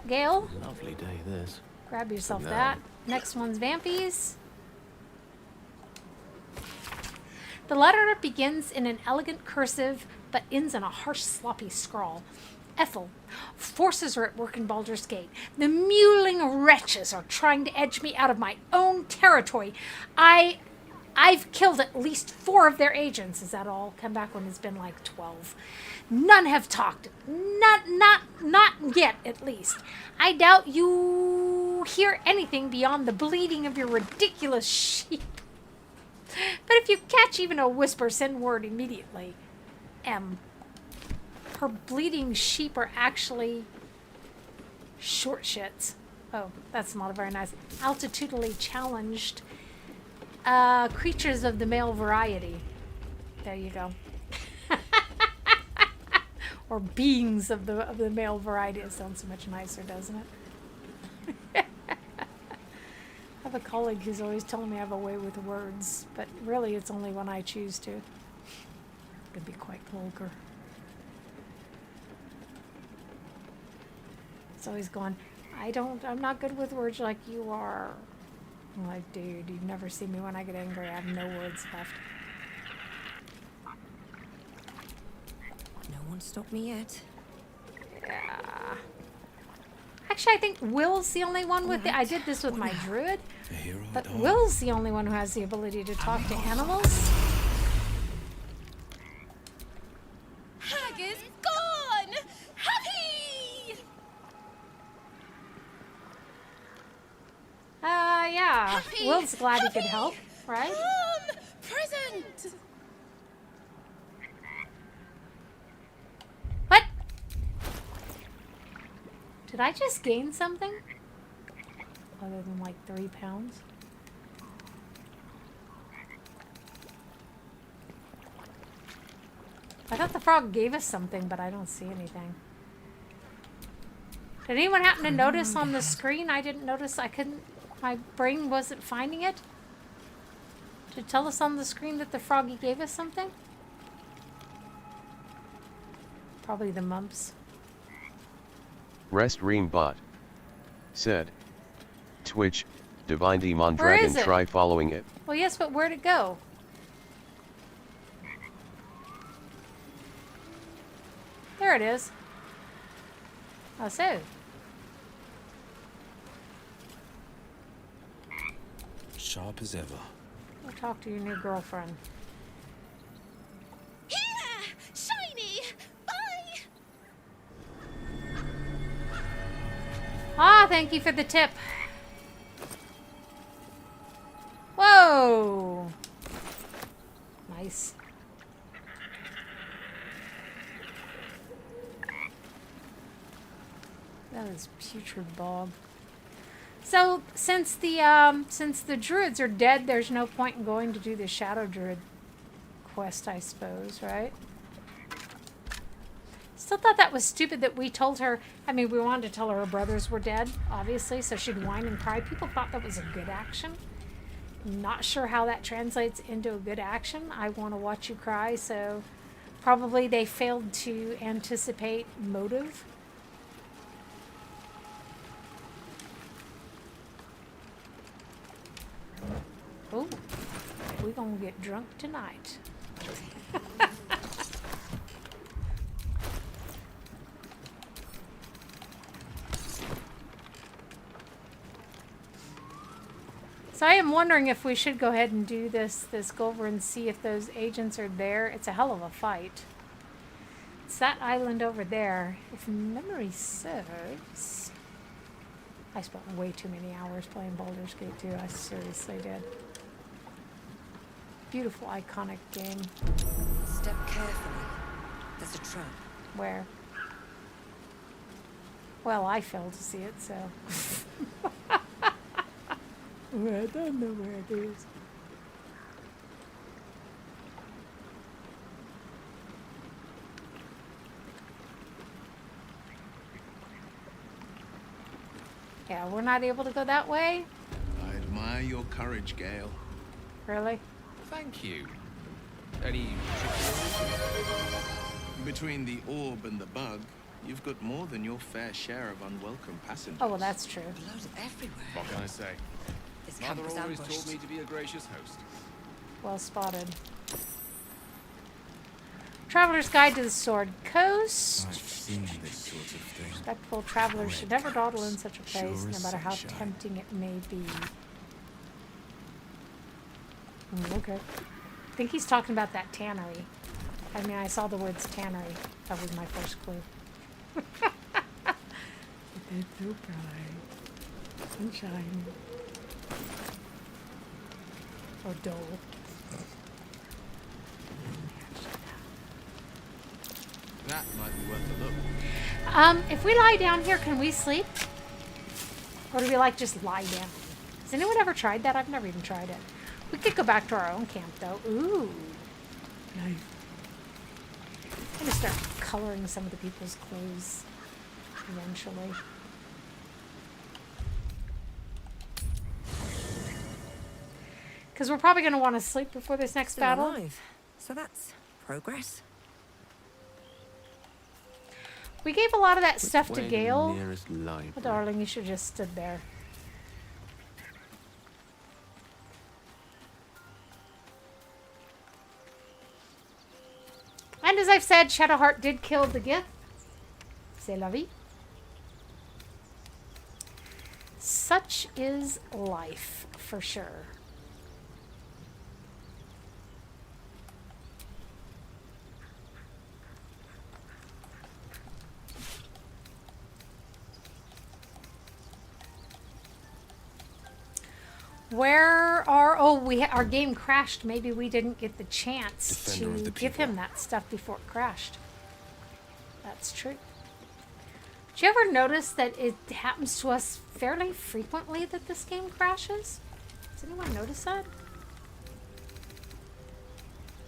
Gale, Lovely day this. grab yourself No. that. Next one's Vampy's. The letter begins in an elegant cursive, but ends in a harsh, sloppy scrawl. Ethel, forces are at work in Baldur's Gate. The mewling wretches are trying to edge me out of my own territory. I've killed at least 4 of their agents. Is that all? Come back when it's been like 12. None have talked. Not yet, at least. I doubt you hear anything beyond the bleating of your ridiculous sheep. But if you catch even a whisper, send word immediately. M. Her bleeding sheep are actually short shits. Oh, that's not very nice. Altitudinally challenged creatures of the male variety. There you go. Or beings of the male variety. It sounds so much nicer, doesn't it? I have a colleague who's always telling me I have a way with words, but really it's only when I choose to. It could be quite vulgar. It's always going, I'm not good with words like you are. I'm like, dude, you've never seen me when I get angry. I have no words left. No one stopped me yet. Yeah. Actually, I think Wyll's the only one with I did this with my Druid, but Wyll's the only one who has the ability to talk to animals. Hag is gone! Happy! Yeah. Happy! Wyll's glad he could Happy! help, right? Present! What? Did I just gain something? Other than like 3 pounds? I thought the frog gave us something, but I don't see anything. Did anyone happen to notice on the screen? I didn't notice. I couldn't. My brain wasn't finding it. To tell us on the screen that the froggy gave us something? Probably the mumps. Rest Ream Bot said, Twitch, Divine Demon Where Dragon, is it? try following it. Well, yes, but where'd it go? There it is. Oh, so. Sharp as ever. Go talk to your new girlfriend. Here! Shiny! Bye! Ah, thank you for the tip. Whoa! Nice. That is putrid bog. So, since the druids are dead, there's no point in going to do the Shadow Druid quest, I suppose, right? Still thought that was stupid that we told her, I mean, we wanted to tell her brothers were dead, obviously, so she'd whine and cry. People thought that was a good action. Not sure how that translates into a good action. I want to watch you cry, so probably they failed to anticipate motive. Oh, we're gonna get drunk tonight. So I am wondering if we should go ahead and do this go over and see if those agents are there. It's a hell of a fight. It's that island over there. If memory serves. I spent way too many hours playing Baldur's Gate 2. I seriously did. Beautiful, iconic game. Step carefully. There's a trap. Where? Well, I failed to see it, so. I don't know where it is. Yeah, we're not able to go that way? I admire your courage, Gale. Really? Thank you. Any Between the orb and the bug, you've got more than your fair share of unwelcome passengers. Oh, well, that's true. Blood everywhere. What can I say? This camp Mother was always ambushed. taught me to be a gracious host. Well spotted. Traveler's Guide to the Sword Coast. I've seen this sort of thing. Respectful travelers should never dawdle in such a place, Sure no as matter how sunshine. tempting it may be. Okay. I think he's talking about that tannery. I mean, I saw the words tannery. That was my first clue. But they're so bright. Sunshine. Or dull. That might be worth a look. If we lie down here, can we sleep? Or do we like just lie down? Has anyone ever tried that? I've never even tried it. We could go back to our own camp though. Ooh. Nice. I'm gonna start coloring some of the people's clothes eventually. Because we're probably gonna want to sleep before this next Still battle. alive. So that's progress. We gave a lot of that stuff to Where the Gale. nearest library? Oh, darling, you should have just stood there. And as I've said, Shadowheart did kill the Gith. C'est la vie. Such is life, for sure. Where are... Oh, our game crashed. Maybe we didn't get the chance Defender of to the give people. him that stuff before it crashed. That's true. Did you ever notice that it happens to us fairly frequently that this game crashes? Does anyone notice that?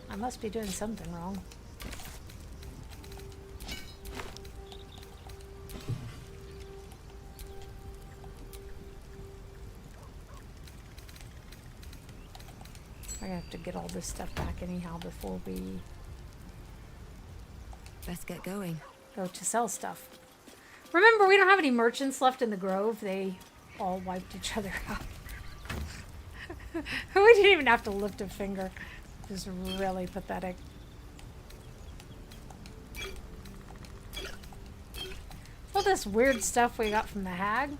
I must be doing something wrong. I have to get all this stuff back anyhow before we Let's get going. go to sell stuff. Remember, we don't have any merchants left in the Grove. They all wiped each other out. We didn't even have to lift a finger. It was really pathetic. All this weird stuff we got from the hag.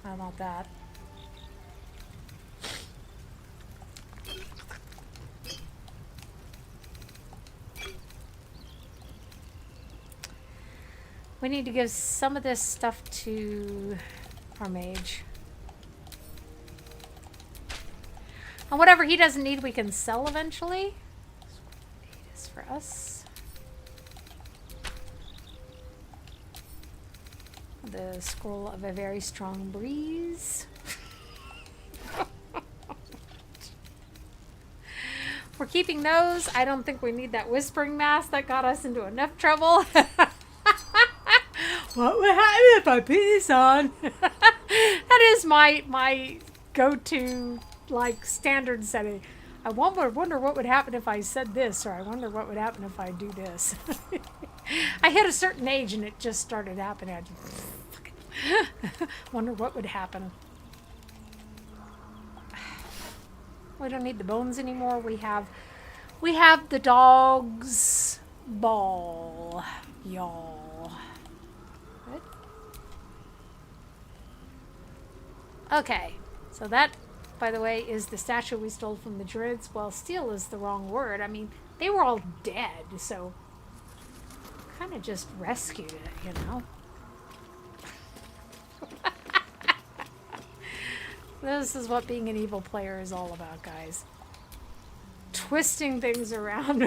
How about that? We need to give some of this stuff to our mage. And whatever he doesn't need, we can sell eventually. This is for us. The scroll of a very strong breeze. We're keeping those. I don't think we need that whispering mask. That got us into enough trouble. What would happen if I put this on? That is my go-to like standard setting. I wonder what would happen if I said this, or I wonder what would happen if I do this. I hit a certain age and it just started happening. I just wonder what would happen. We don't need the bones anymore. We have the dog's ball, y'all. Good. Okay, so that by the way, is the statue we stole from the Druids. Well, steal is the wrong word. I mean, they were all dead, so kind of just rescued it, you know? This is what being an evil player is all about, guys. Twisting things around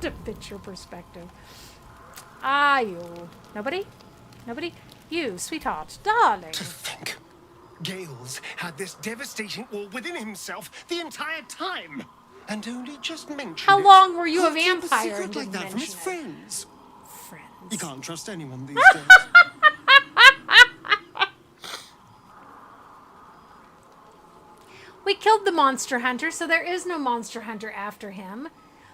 to fit your perspective. Ah, you. Nobody? Nobody? You, sweetheart, darling. To think, Gales had this devastating war within himself the entire time, and only just mentioned How it. long were you a Who kept vampire secret and like didn't that from his mention it? friends? Friends. You can't trust anyone these days. We killed the monster hunter, so there is no monster hunter after him.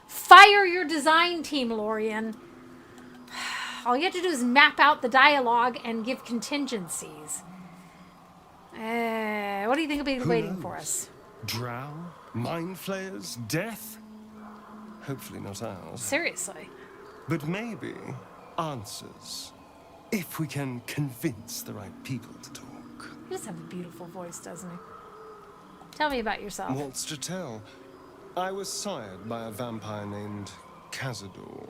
Fire your design team, Lorien. All you have to do is map out the dialogue and give contingencies. What do you think will be waiting for us? Drow? Mind flayers? Death? Hopefully not ours. Seriously. But maybe answers. If we can convince the right people to talk. He does have a beautiful voice, doesn't he? Tell me about yourself. What's to tell? I was sired by a vampire named Cazador.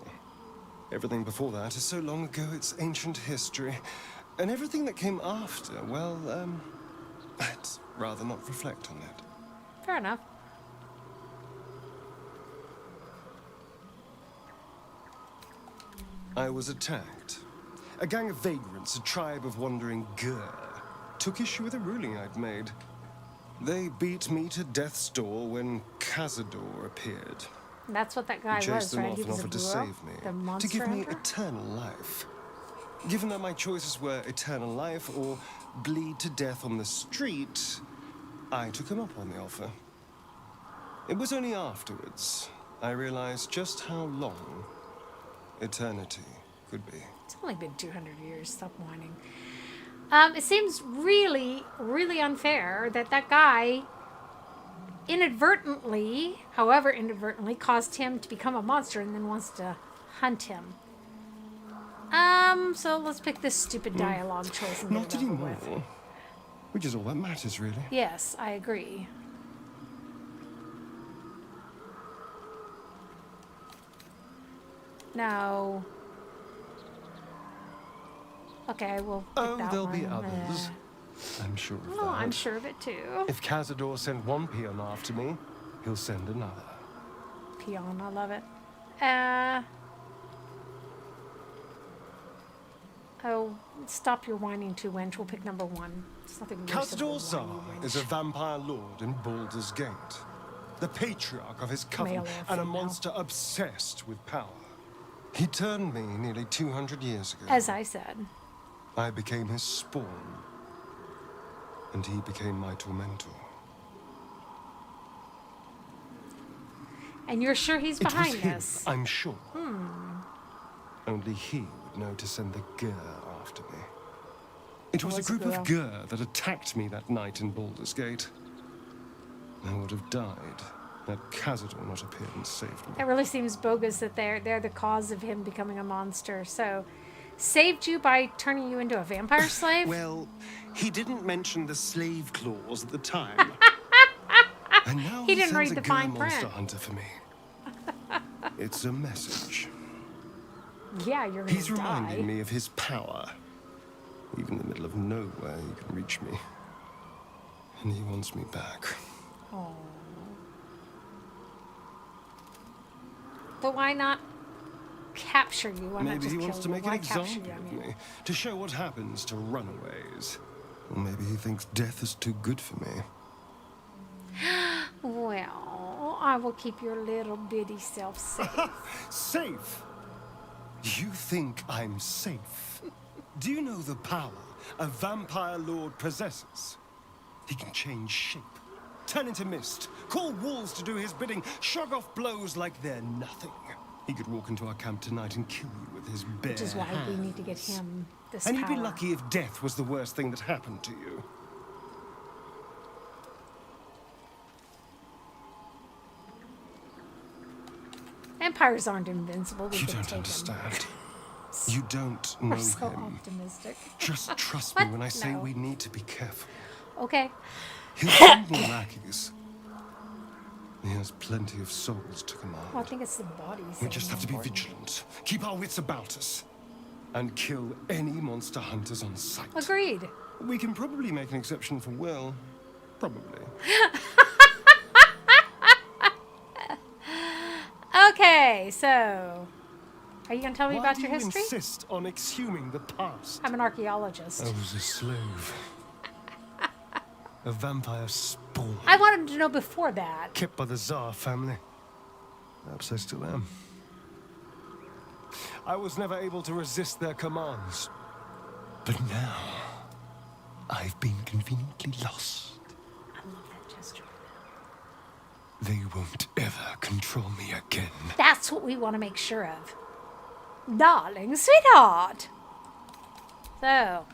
Everything before that is so long ago it's ancient history. And everything that came after, well, I'd rather not reflect on it. Fair enough. I was attacked. A gang of vagrants, a tribe of wandering Gur, took issue with a ruling I'd made. They beat me to death's door when Cazador appeared. That's what that guy He chased was, them right? off He and was a offered to guru, save me, the to monster give me hunter? eternal life. Given that my choices were eternal life or bleed to death on the street, I took him up on the offer. It was only afterwards I realized just how long eternity could be. It's only been 200 years. Stop whining. It seems really, really unfair that that guy inadvertently, however inadvertently, caused him to become a monster and then wants to hunt him. So let's pick this stupid dialogue choice and Not get it over anymore. with. Which is all that matters, really. Yes, I agree. No. Okay, we'll pick Oh, that there'll one. be others. I'm sure of Oh, that. I'm sure of it too. If Cazador sent one peon after me, he'll send another. Peon, I love it. Oh, stop your whining too, wench. We'll pick number one. It's nothing worse than a Cazador Zar whiny is a wench. vampire lord in Baldur's Gate. The patriarch of his coven, Male or and a female? monster obsessed with power. He turned me nearly 200 years ago. As I said. I became his spawn. And he became my tormentor. And you're sure he's It was behind him, this? I'm sure. Only he would know to send the Gur after me. It was a What's group of Gur? Gur that attacked me that night in Baldur's Gate. I would have died had Cazador not appeared and saved me. It really seems bogus that they're the cause of him becoming a monster. So, saved you by turning you into a vampire slave? Well, he didn't mention the slave clause at the time. And now He didn't sends read a the Gur fine monster print. hunter for me. It's a message. Yeah, you're gonna He's die. reminding me of his power. Even in the middle of nowhere, he can reach me. And he wants me back. Oh. But why not capture you? Why not Maybe just he kill wants to you? make Why an capture example you? I of mean, me, to show what happens to runaways. Or maybe he thinks death is too good for me. well, I will keep your little bitty self safe. Safe? You think I'm safe? Do you know the power a vampire lord possesses? He can change shape, turn into mist, call walls to do his bidding, shrug off blows like they're nothing. He could walk into our camp tonight and kill you with his bare Which is why we need to get hands. him this And power. you'd be lucky if death was the worst thing that happened to you. Vampires aren't invincible. We You can don't take them. understand. You don't know We're so him. optimistic. Just trust me when I say No. we need to be careful. Okay. He'll send more lackeys. He has plenty of souls to command. Well, I think it's the bodies. We just have to be vigilant, keep our wits about us, and kill any monster hunters on sight. Agreed. We can probably make an exception for Wyll. Probably. Okay, so are you going to tell me about your history? Why do you insist on exhuming the past? I'm an archaeologist. I was a slave. A vampire spawn. I wanted to know before that. Kept by the Tsar family. Perhaps I still am. I was never able to resist their commands. But now, I've been conveniently lost. I love that gesture. They won't ever control me again. That's what we want to make sure of. Darling, sweetheart. So.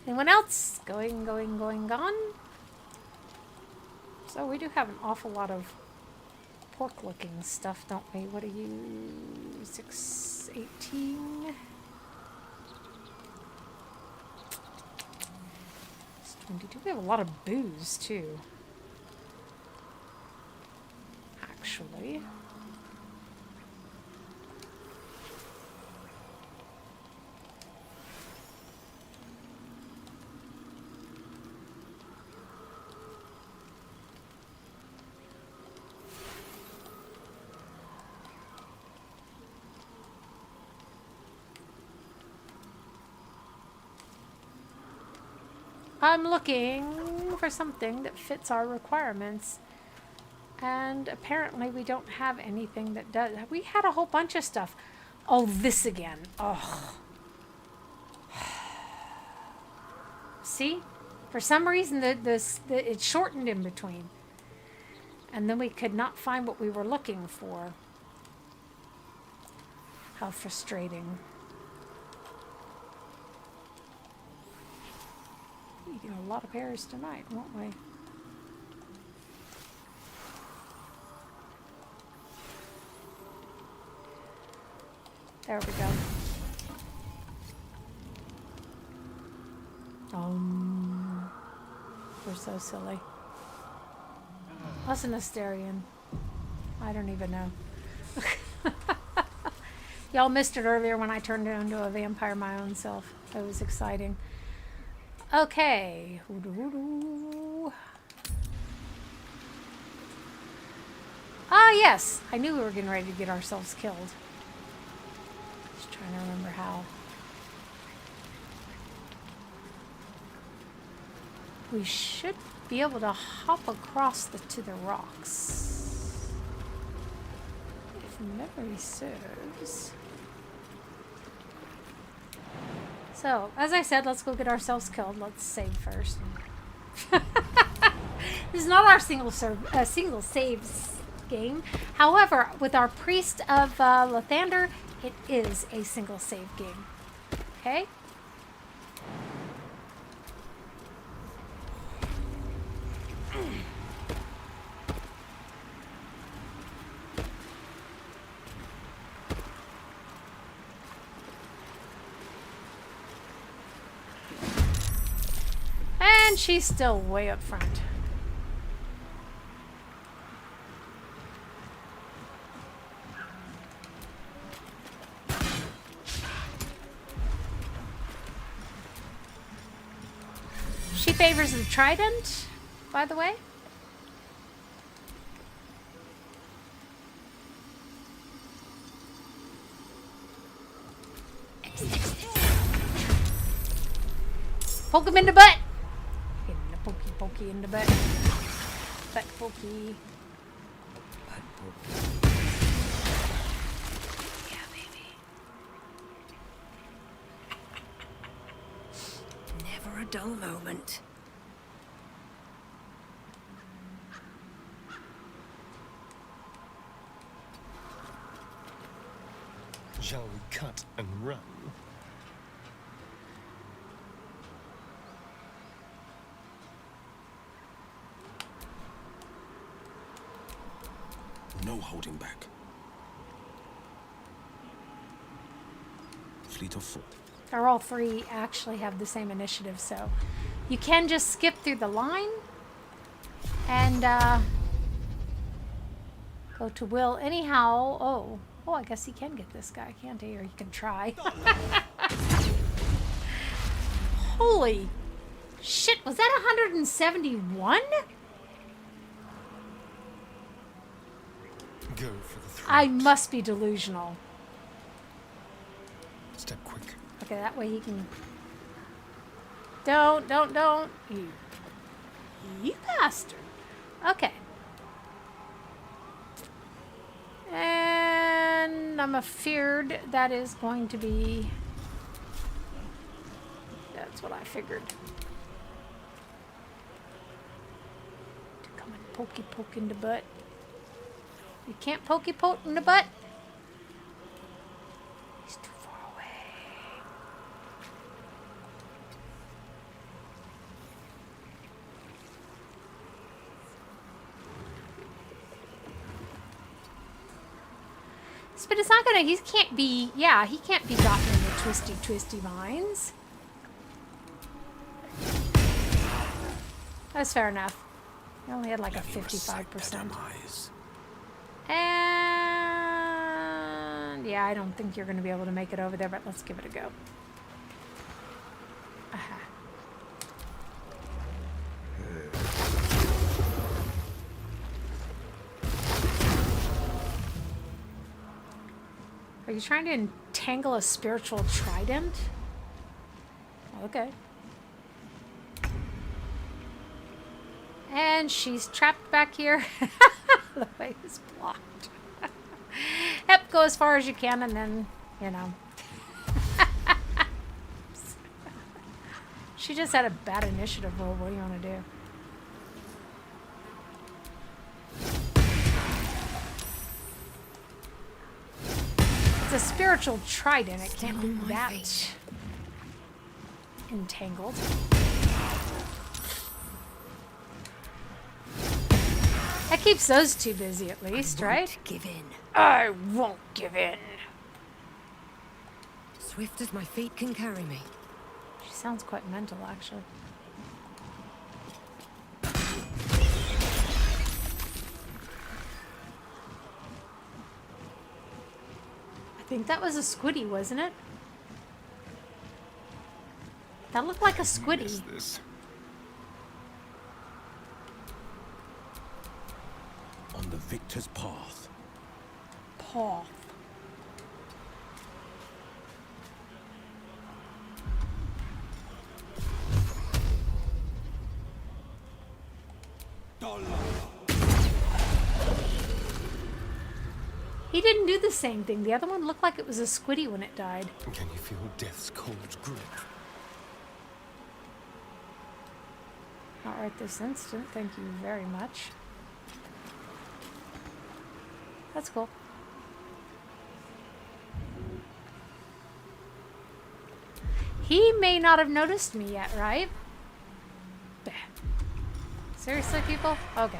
Anyone else? Going, gone. So we do have an awful lot of pork-looking stuff, don't we? What are you? 618? 22. We have a lot of booze, too. Actually. I'm looking for something that fits our requirements. And apparently we don't have anything that does. We had a whole bunch of stuff. Oh, this again. Oh. See? For some reason, it shortened in between. And then we could not find what we were looking for. How frustrating. Eating a lot of pears tonight, won't we? There we go. We're so silly. Us an Astarion. I don't even know. Y'all missed it earlier when I turned into a vampire my own self. It was exciting. Okay. Ah, yes. I knew we were getting ready to get ourselves killed. Just trying to remember how. We should be able to hop across to the rocks. If memory serves. So, as I said, let's go get ourselves killed. Let's save first. This is not our single saves game. However, with our Priest of Lathander, it is a single save game. Okay? And she's still way up front. She favors the trident, by the way. Poke him in the butt. Getting the pokey in the butt. Butt pokey. Butt pokey. Yeah, baby. Never a dull moment. Shall we cut and run? No holding back. Fleet of foot. Or all three actually have the same initiative, so You can just skip through the line and go to Wyll anyhow. Oh, I guess he can get this guy, can't he? Or he can try. Holy shit, was that 171? Go for the throat. I must be delusional. Step quick. Okay, that way he can... Don't. You bastard. Okay. And I'm afeared that is going to be... That's what I figured. To come and poke in the butt. You can't poke in the butt. He's too far away. But it's not gonna, he can't be gotten in the twisty vines. That's fair enough. He only had like a 55%. And yeah, I don't think you're gonna be able to make it over there, but let's give it a go. Aha. Are you trying to entangle a spiritual trident? Okay. And she's trapped back here. The way is blocked. Yep, go as far as you can and then, you know. She just had a bad initiative roll. What do you want to do? It's a spiritual trident. It can't be that entangled. That keeps those two busy at least, right? Give in. I won't give in. Swift as my feet can carry me. She sounds quite mental, actually. I think that was a squiddy, wasn't it? That looked like a squiddy. This. On the victor's path. Path. He didn't do the same thing. The other one looked like it was a squiddy when it died. Can you feel death's cold grip? Not right this instant. Thank you very much. That's cool. He may not have noticed me yet, right? Seriously, people? Okay.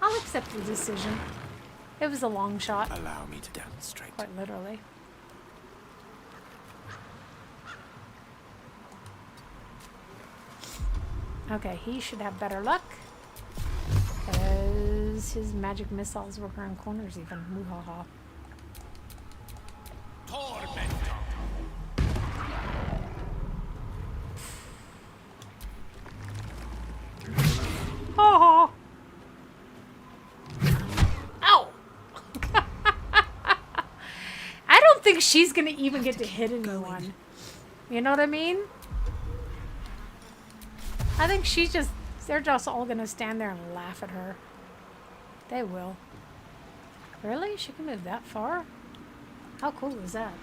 I'll accept the decision. It was a long shot. Allow me to demonstrate. Quite literally. Okay, he should have better luck. Because his magic missiles work around corners even. Moo-ha-ha. Oh! Ow! I don't think she's gonna even get to hit anyone. You know what I mean? I think they're just all gonna stand there and laugh at her. They will. Really? She can move that far? How cool is that?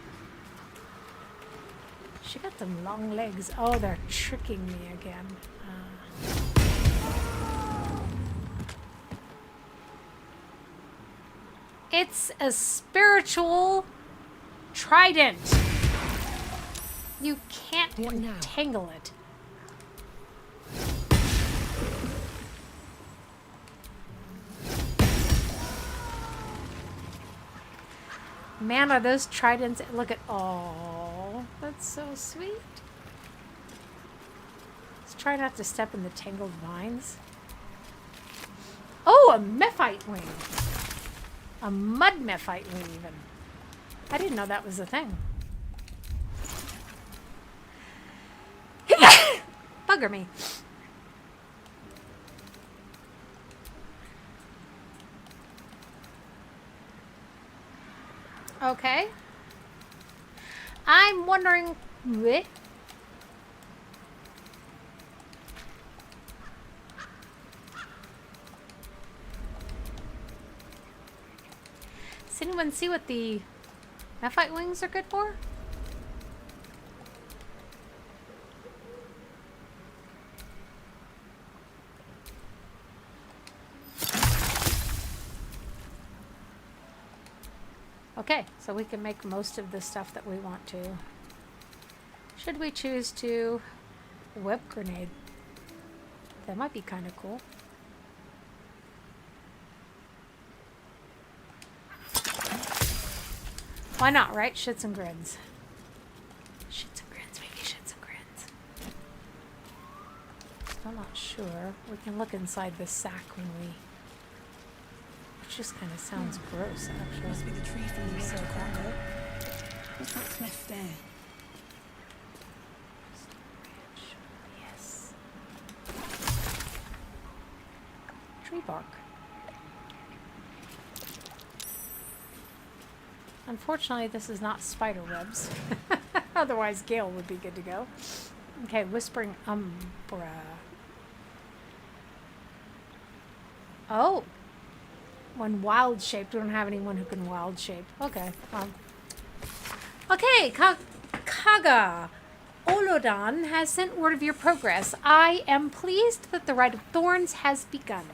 She got them long legs. Oh, they're tricking me again. It's a spiritual trident. You can't entangle it. Man, are those tridents... Look at... Oh, that's so sweet. try not to step in the tangled vines. Oh, a mephite wing. A mud mephite wing, even. I didn't know that was a thing. Bugger me. Okay. I'm wondering... Bleh. Does anyone see what the mephite wings are good for? Okay, so we can make most of the stuff that we want to. Should we choose to web grenade? That might be kind of cool. Why not, right? Shits and grins. Shits and grins, maybe shits and grins. I'm not sure. We can look inside the sack when we... Which just kind of sounds gross, actually. Must be the tree from the So that way. What's that cleft there? Yes. Tree bark. Unfortunately, this is not spider webs. Otherwise, Gale would be good to go. Okay, Whispering Umbra. Oh! When wild shaped. We don't have anyone who can wild shape. Okay, okay, Kaga. Olodan has sent word of your progress. I am pleased that the Rite of Thorns has begun.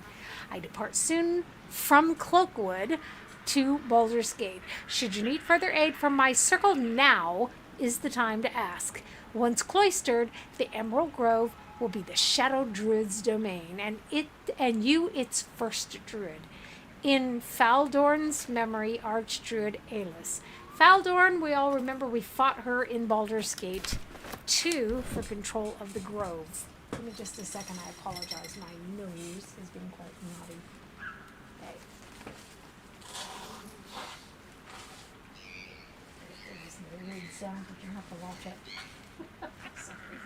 I depart soon from Cloakwood to Baldur's Gate. Should you need further aid from my circle, now is the time to ask. Once cloistered, the Emerald Grove will be the Shadow Druid's domain, and you its first druid. In Faldorn's memory, Archdruid Alis. Faldorn, we all remember we fought her in Baldur's Gate 2 for control of the Grove. Give me just a second, I apologize. My nose has been quite naughty. Okay. There's a weird sound, but you have to watch it. Sorry.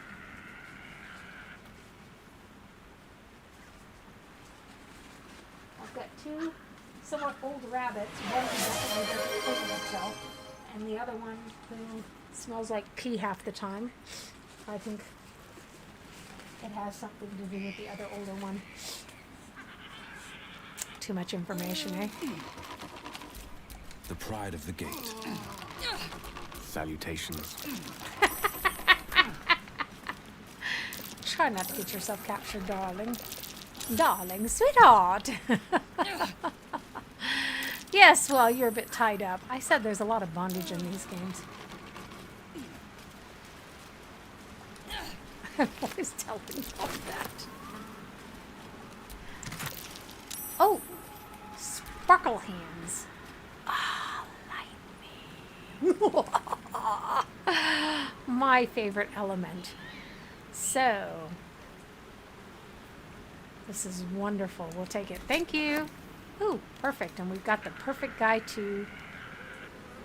I've got two somewhat old rabbits. One who doesn't clean itself, and the other one who smells like pee half the time. I think it has something to do with the other older one. Too much information, eh? The pride of the gate. Salutations. Try not to get yourself captured, darling. Darling, sweetheart. Yes, well, you're a bit tied up. I said there's a lot of bondage in these games. I'm always telling you all that. Oh, sparkle hands. Ah, lightning. My favorite element. So, this is wonderful. We'll take it. Thank you. Ooh, perfect. And we've got the perfect guy to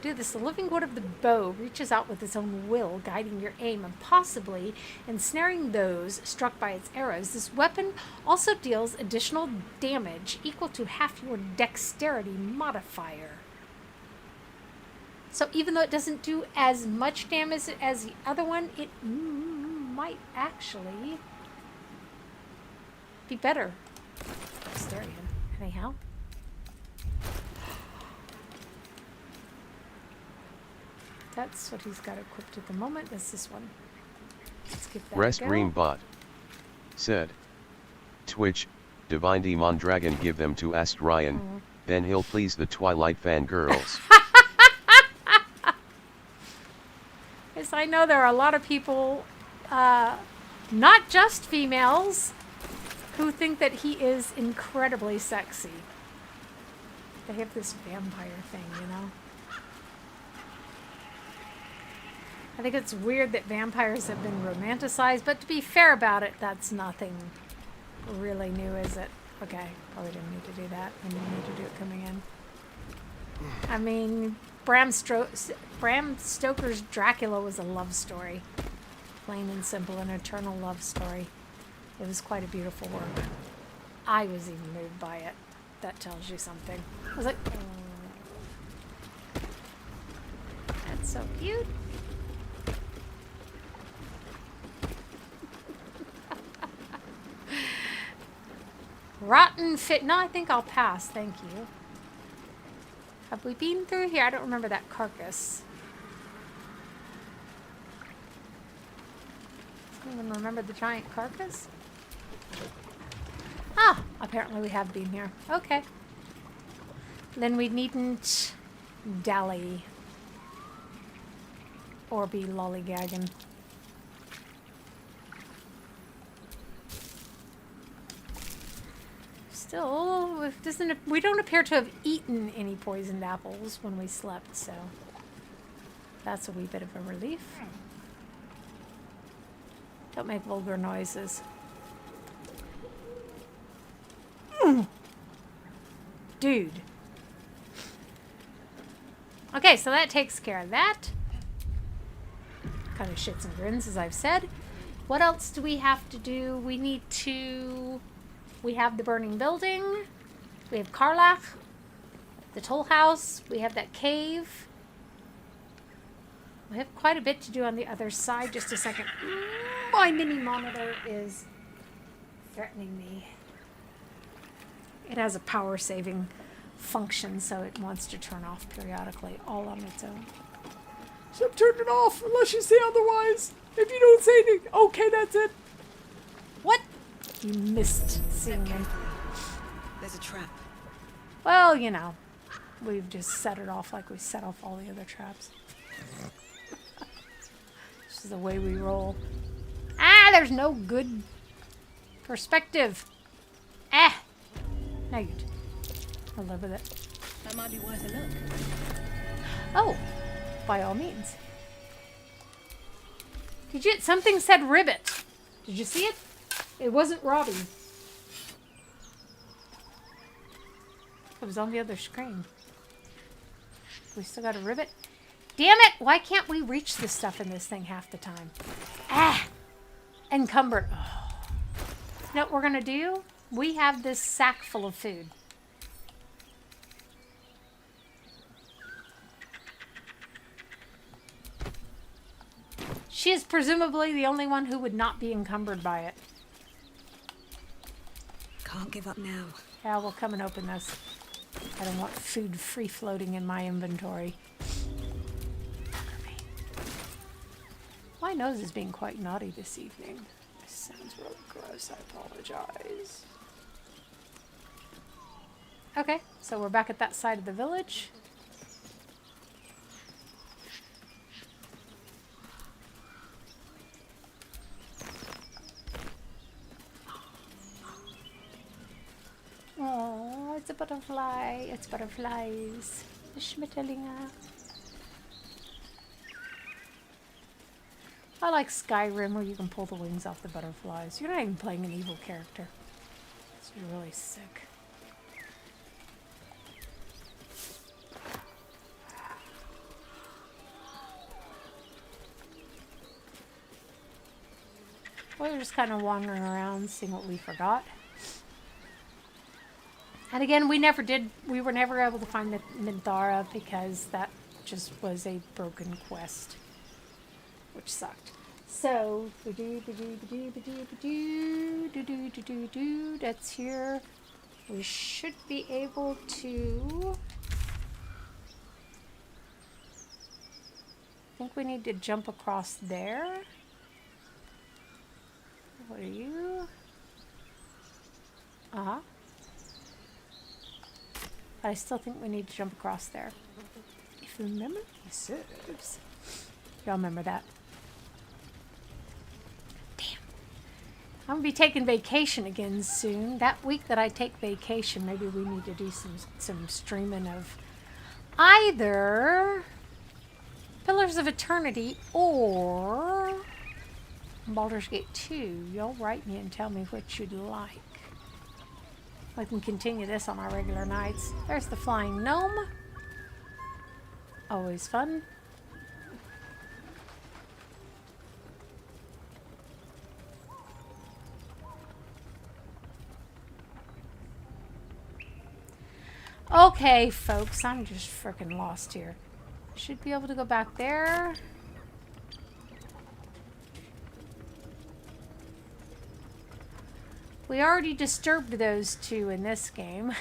do this. The living wood of the bow reaches out with its own will, guiding your aim and possibly ensnaring those struck by its arrows. This weapon also deals additional damage equal to half your dexterity modifier. So even though it doesn't do as much damage as the other one, it might actually be better. Astarion, anyhow. That's what he's got equipped at the moment. That's this one. Let's give that Rest a go. Green Bot said, Twitch, Divine Demon Dragon give them to Astarion, then he'll please the Twilight fangirls. Yes, I know there are a lot of people, not just females, who think that he is incredibly sexy. They have this vampire thing, you know? I think it's weird that vampires have been romanticized, but to be fair about it, that's nothing really new, is it? Okay, probably didn't need to do that. I didn't need to do it coming in. I mean, Bram Stoker's Dracula was a love story. Plain and simple, an eternal love story. It was quite a beautiful work. I was even moved by it. That tells you something. I was like, oh, that's so cute. Rotten fit. No, I think I'll pass. Thank you. Have we been through here? I don't remember that carcass. I don't even remember the giant carcass. Ah, apparently we have been here. Okay. Then we needn't dally or be lollygagging. Still, it doesn't. We don't appear to have eaten any poisoned apples when we slept, so that's a wee bit of a relief. Don't make vulgar noises. Dude. Okay, so that takes care of that. Kind of shits and grins, as I've said. What else do we have to do? We need to... We have the burning building. We have Karlach. The Tollhouse. We have that cave. We have quite a bit to do on the other side. Just a second. My mini monitor is threatening me. It has a power saving function, so it wants to turn off periodically, all on its own. So turn it off unless you say otherwise. If you don't say anything, okay, that's it. What? You missed seeing me. There's a trap. Well, you know, we've just set it off like we set off all the other traps. This is the way we roll. Ah, there's no good perspective. Ah. No, you do. I'll live with it. That might be worth a look. Oh, by all means. Did you? Something said ribbit. Did you see it? It wasn't Robbie. It was on the other screen. We still got a ribbit. Damn it! Why can't we reach this stuff in this thing half the time? Ah! Encumbered. Oh. You know what we're gonna do? We have this sack full of food. She is presumably the only one who would not be encumbered by it. Can't give up now. Yeah, we'll come and open this. I don't want food free floating in my inventory. My nose is being quite naughty this evening. This sounds really gross. I apologize. Okay, so we're back at that side of the village. Oh, it's a butterfly. It's butterflies. The Schmetterlinge. I like Skyrim where you can pull the wings off the butterflies. You're not even playing an evil character. It's really sick. Well, we're just kind of wandering around, seeing what we forgot. And again, we were never able to find the Minthara because that just was a broken quest, which sucked. So, that's here. We should be able to... I think we need to jump across there. What are you? Uh-huh. But I still think we need to jump across there. If memory serves. Y'all remember that. Damn. I'm going to be taking vacation again soon. That week that I take vacation, maybe we need to do some streaming of either Pillars of Eternity or Baldur's Gate 2. You'll write me and tell me which you'd like. I can continue this on our regular nights. There's the Flying Gnome. Always fun. Okay, folks, I'm just freaking lost here. Should be able to go back there. We already disturbed those two in this game.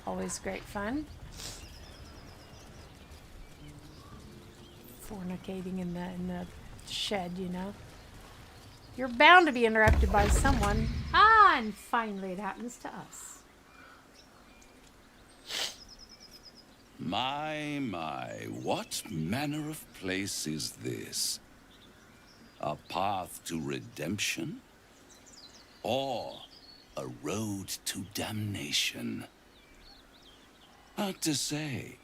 Always great fun. Fornicating in the shed, you know. You're bound to be interrupted by someone. Ah, and finally it happens to us. My, what manner of place is this? A path to redemption? Or a road to damnation? Hard to say,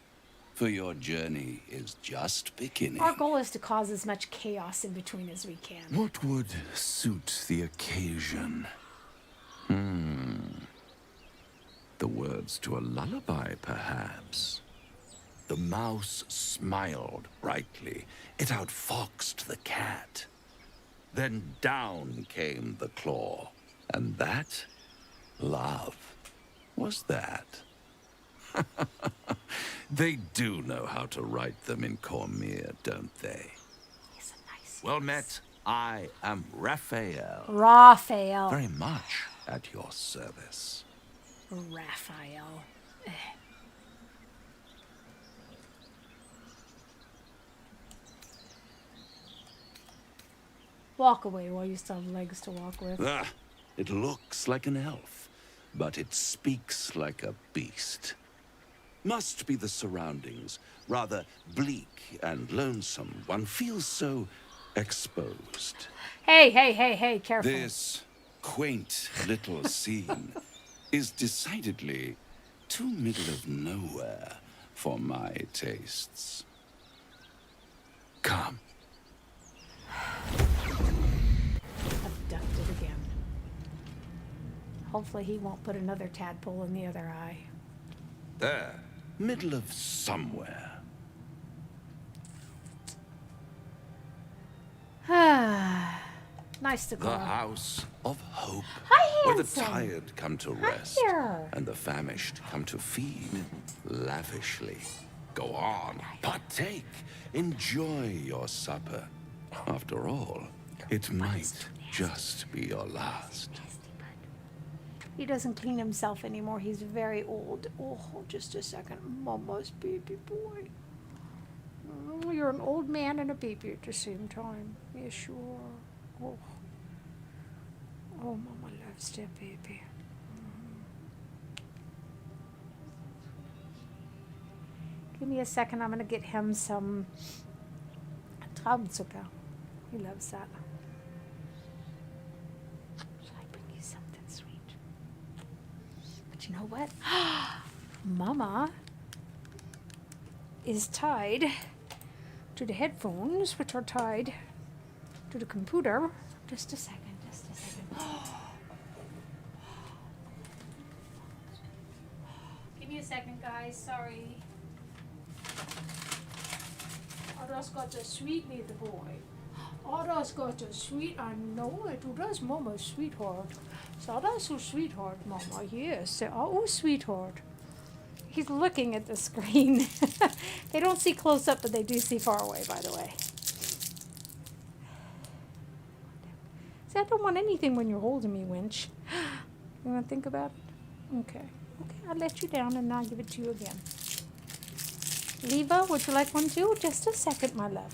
for your journey is just beginning. Our goal is to cause as much chaos in between as we can. What would suit the occasion? The words to a lullaby, perhaps. The mouse smiled brightly. It outfoxed the cat. Then down came the claw. And that? Love. Was that? They do know how to write them in Cormier, don't they? He's a nice Well met. I am Raphael. Raphael. Very much at your service. Raphael. Walk away while you still have legs to walk with. Ah, it looks like an elf, but it speaks like a beast. Must be the surroundings, rather bleak and lonesome. One feels so exposed. Hey, careful. This quaint little scene is decidedly too middle of nowhere for my tastes. Come. Abducted again. Hopefully he won't put another tadpole in the other eye. There. Middle of somewhere. Nice to The call. house of hope. Hi, where the handsome. tired come to Hi rest. there. And the famished come to feed. Lavishly. Go on. Partake. Enjoy your supper. After all, it might just be your last. He doesn't clean himself anymore. He's very old. Oh, just a second. Mama's baby boy. Oh, you're an old man and a baby at the same time. Yes, you are. Oh, oh, Mama loves that baby. Give me a second. I'm going to get him some Traubenzucker. He loves that. Shall I bring you something sweet? But you know what? Mama is tied to the headphones, which are tied to the computer. Just a second. Give me a second, guys. Sorry. Otto's got a sweet little boy. Otto's got a sweet, I know it. That's Mama's sweetheart. So that's a sweetheart, Mama. Yes. Oh, sweetheart. He's looking at the screen. They don't see close up, but they do see far away, by the way. See, I don't want anything when you're holding me, Winch. You want to think about it? Okay. Okay, I'll let you down and I'll give it to you again. Leva, would you like one too? Just a second, my love.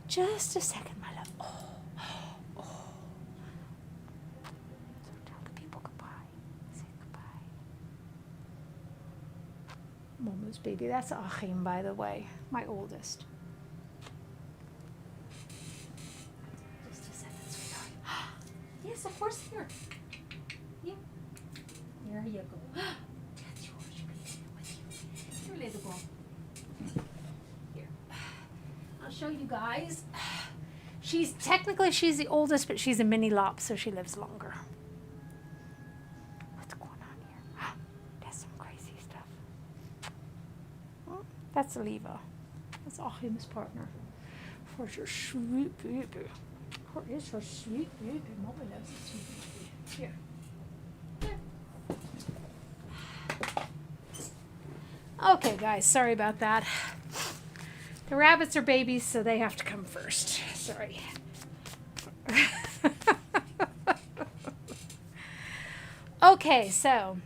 Just a second, my love. Oh. So tell the people goodbye. Say goodbye. Mama's baby. That's Achim, by the way. My oldest. Just a second, sweetheart. Yes, of course, here. Yeah. There you go. That's yours. You can take it with you. Here, little girl. guys. She's the oldest, but she's a mini lop, so she lives longer. What's going on here? That's some crazy stuff. Oh, that's Aliva. That's Ahim's partner. For your sweet baby. Where is her sweet baby? Mama loves a sweet baby. Here. Okay, guys, sorry about that. The rabbits are babies, so they have to come first. Sorry. Okay, so,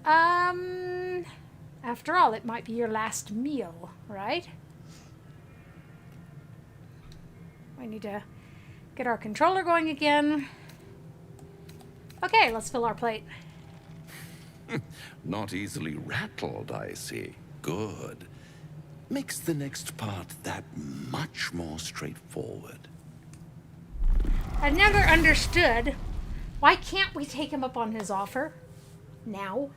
after all, it might be your last meal, right? We need to get our controller going again. Okay, let's fill our plate. Not easily rattled, I see. Good. Makes the next part that much more straightforward. I never understood, why can't we take him up on his offer now?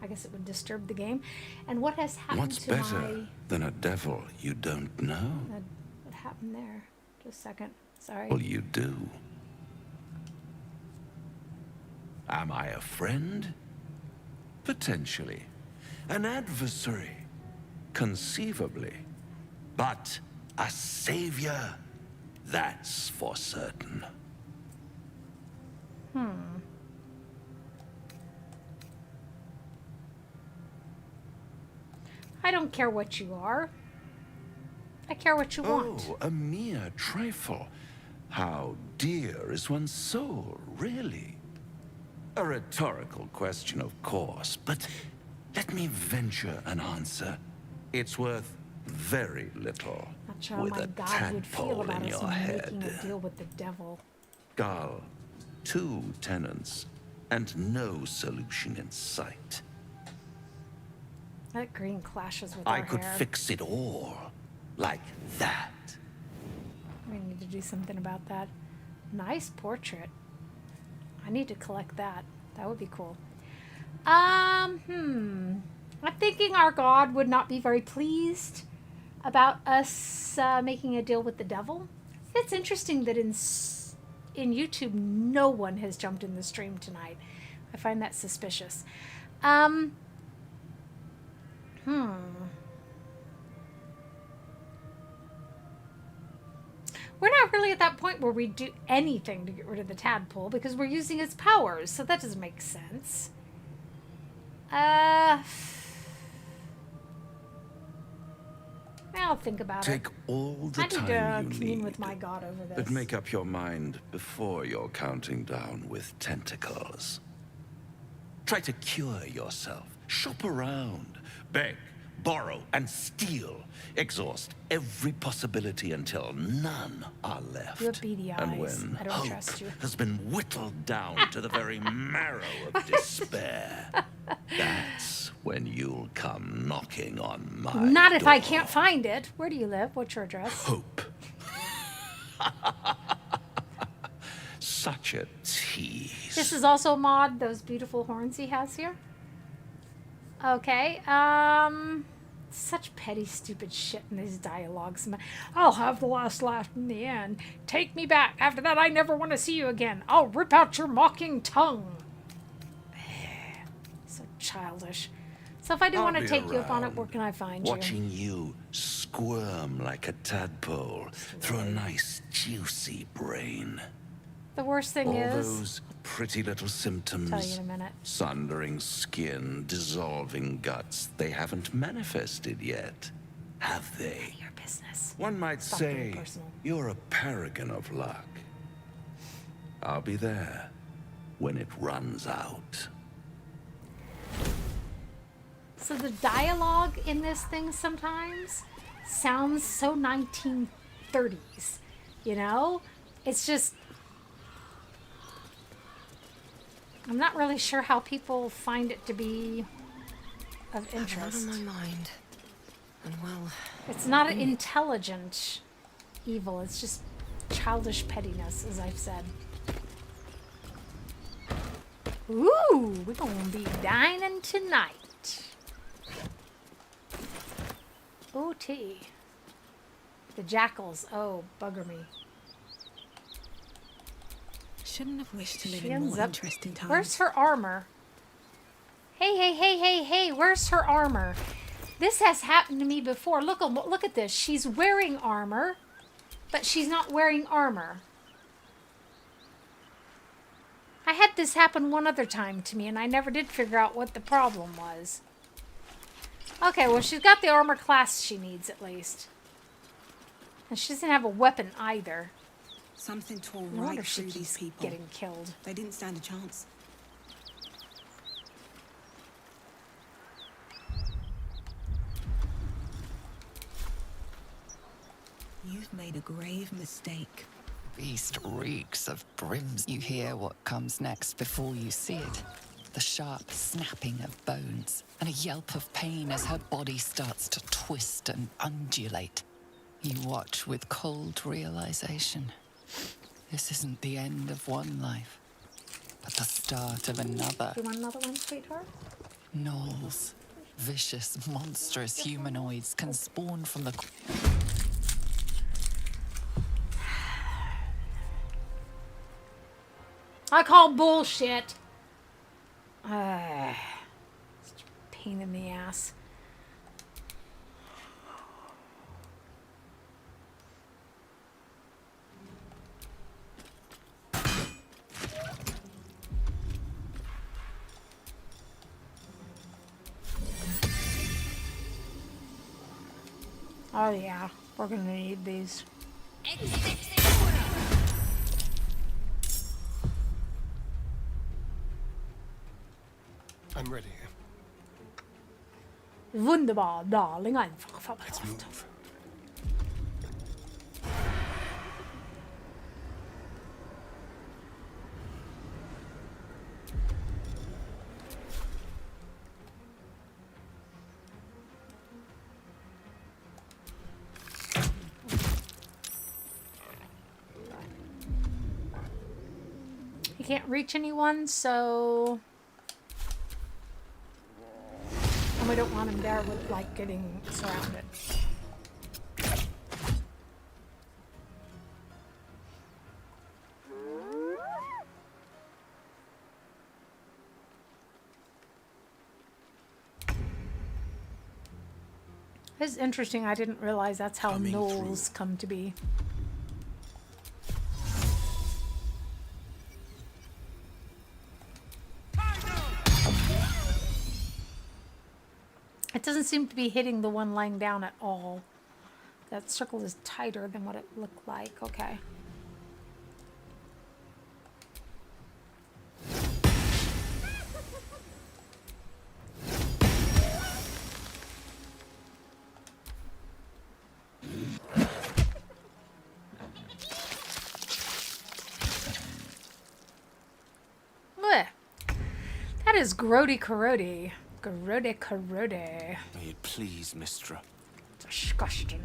I guess it would disturb the game. And what has happened What's to better than a devil you don't know? What happened there? Just a second. Sorry. Well, you do. Am I a friend? Potentially. An adversary? Conceivably. But a savior? That's for certain. I don't care what you are. I care what you want. Oh, a mere trifle. How dear is one's soul, really? A rhetorical question, of course, but let me venture an answer. It's worth very little. Not sure how with my a God would feel tadpole about in us your making head. a deal with the devil. Gull, 2 tenants, and no solution in sight. That green clashes with I our could hair. fix it all, like that. We need to do something about that. Nice portrait. I need to collect that. That would be cool. I'm thinking our God would not be very pleased about us making a deal with the devil. It's interesting that in YouTube, no one has jumped in the stream tonight. I find that suspicious. We're not really at that point where we do anything to get rid of the tadpole because we're using its powers, so that doesn't make sense. I'll think about it. Take all the I need time to you commune need, with my God over this. but make up your mind before you're counting down with tentacles. Try to cure yourself. Shop around. Beg, borrow, and steal. Exhaust every possibility until none are left. You have beady And eyes. when I don't hope trust you. has been whittled down to the very marrow of despair, that's when you'll come knocking on my Not if I door. can't find it. Where do you live? What's your address? Hope. Such a tease. This is also a mod, those beautiful horns he has here. Okay, such petty, stupid shit in these dialogues. I'll have the last laugh in the end. Take me back. After that, I never want to see you again. I'll rip out your mocking tongue. So childish. So if I do I'll want to be take you up on it, around, where can I find you? watching you squirm like a tadpole through a nice, juicy brain. The worst thing All is... those pretty little symptoms. Tell you in a minute. Sundering skin, dissolving guts. They haven't manifested yet, have they? Your business. One might Stop being say personal. you're a paragon of luck. I'll be there when it runs out. So the dialogue in this thing sometimes sounds so 1930s, you know? It's just... I'm not really sure how people find it to be of interest. On my mind. And well... It's not an intelligent evil, it's just childish pettiness, as I've said. Ooh, we're gonna be dining tonight. OT. The Jackals. Oh, bugger me. Shouldn't have wished to live She in ends more up... interesting times. Where's her armor? Hey, hey, hey, hey, hey, where's her armor? This has happened to me before. Look at this. She's wearing armor, but she's not wearing armor. I had this happen one other time to me, and I never did figure out what the problem was. Okay, well, she's got the armor class she needs, at least. And she doesn't have a weapon, either. Something tore No wonder right she through these keeps people. getting killed. They didn't stand a chance. You've made a grave mistake. Beast reeks of brims. You hear what comes next before you see it. The sharp snapping of bones and a yelp of pain as her body starts to twist and undulate. You watch with cold realization. This isn't the end of one life, but the start of another. Do you want another one, sweetheart? Gnolls, vicious, monstrous humanoids can spawn from the... I call bullshit. It's a pain in the ass. Oh yeah, we're gonna need these. I'm ready. Wunderbar, darling, einfach. Let's move. You can't reach anyone, so... And we don't want him there with, like, getting surrounded. It's interesting, I didn't realize that's how gnolls come to be. It doesn't seem to be hitting the one lying down at all. That circle is tighter than what it looked like. Okay. Blech. That is grody corrody. Grody corrody. May it please, Mistra. Disgusting.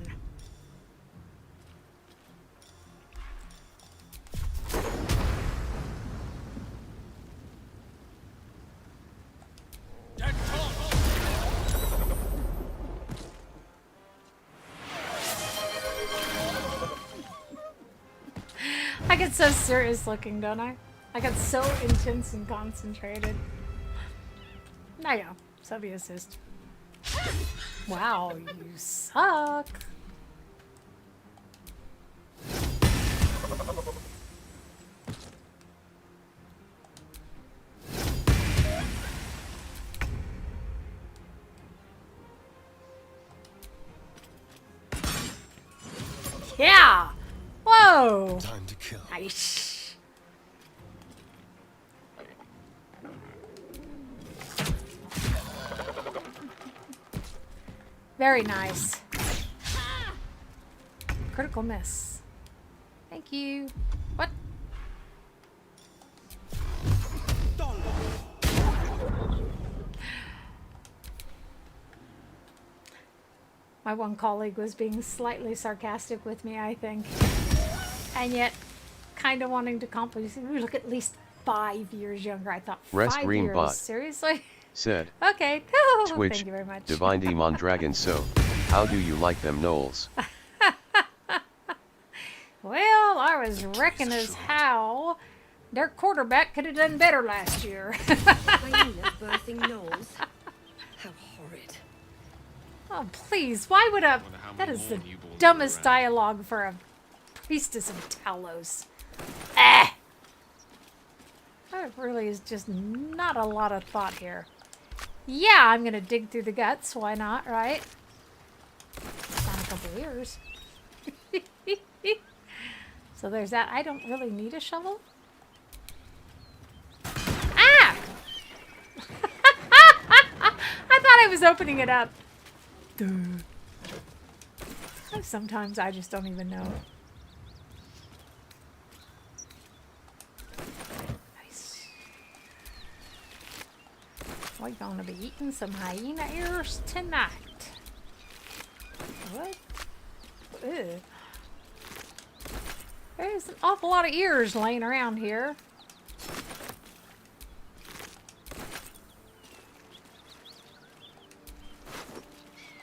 I get so serious looking, don't I? I get so intense and concentrated. There you go. Subby assist. Wow, you suck. Yeah. Whoa. Time to kill. Nice. Very nice. Critical miss. Thank you. What? My one colleague was being slightly sarcastic with me, I think. And yet, kind of wanting to compliment. We look at least 5 years younger. I thought, Rest 5 Green years? Bot. Seriously? Said. Okay. Twitch, Thank you very much. Divine Demon Dragon. So, how do you like them gnolls? Well, I was wrecking as how their quarterback could have done better last year. Hyenas birthing gnolls. How horrid. Oh, please. Why would a... That is the dumbest dialogue for a priestess of Talos. Ah! That really is just not a lot of thought here. Yeah, I'm going to dig through the guts. Why not, right? Found a couple ears. So there's that. I don't really need a shovel. Ah! I thought I was opening it up. Duh. Sometimes I just don't even know. Nice. We're going to be eating some hyena ears tonight. What? Ew. There's an awful lot of ears laying around here.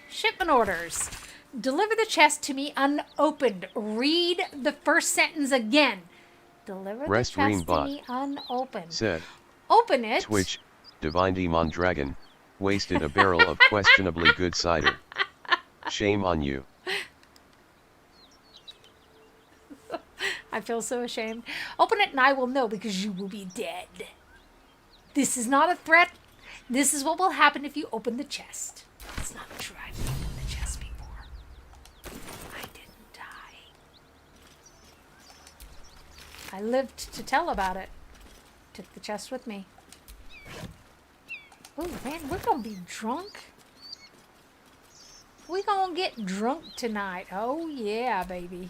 Shipment orders. Deliver the chest to me unopened. Read the first sentence again. Deliver the chest to me unopened. Said. Open it. Twitch, Divine Demon Dragon, wasted a barrel of questionably good cider. Shame on you. I feel so ashamed. Open it and I will know because you will be dead. This is not a threat. This is what will happen if you open the chest. It's not true. I've opened the chest before. I didn't die. I lived to tell about it. Took the chest with me. Oh man, we're gonna be drunk. We're gonna get drunk tonight. Oh yeah, baby.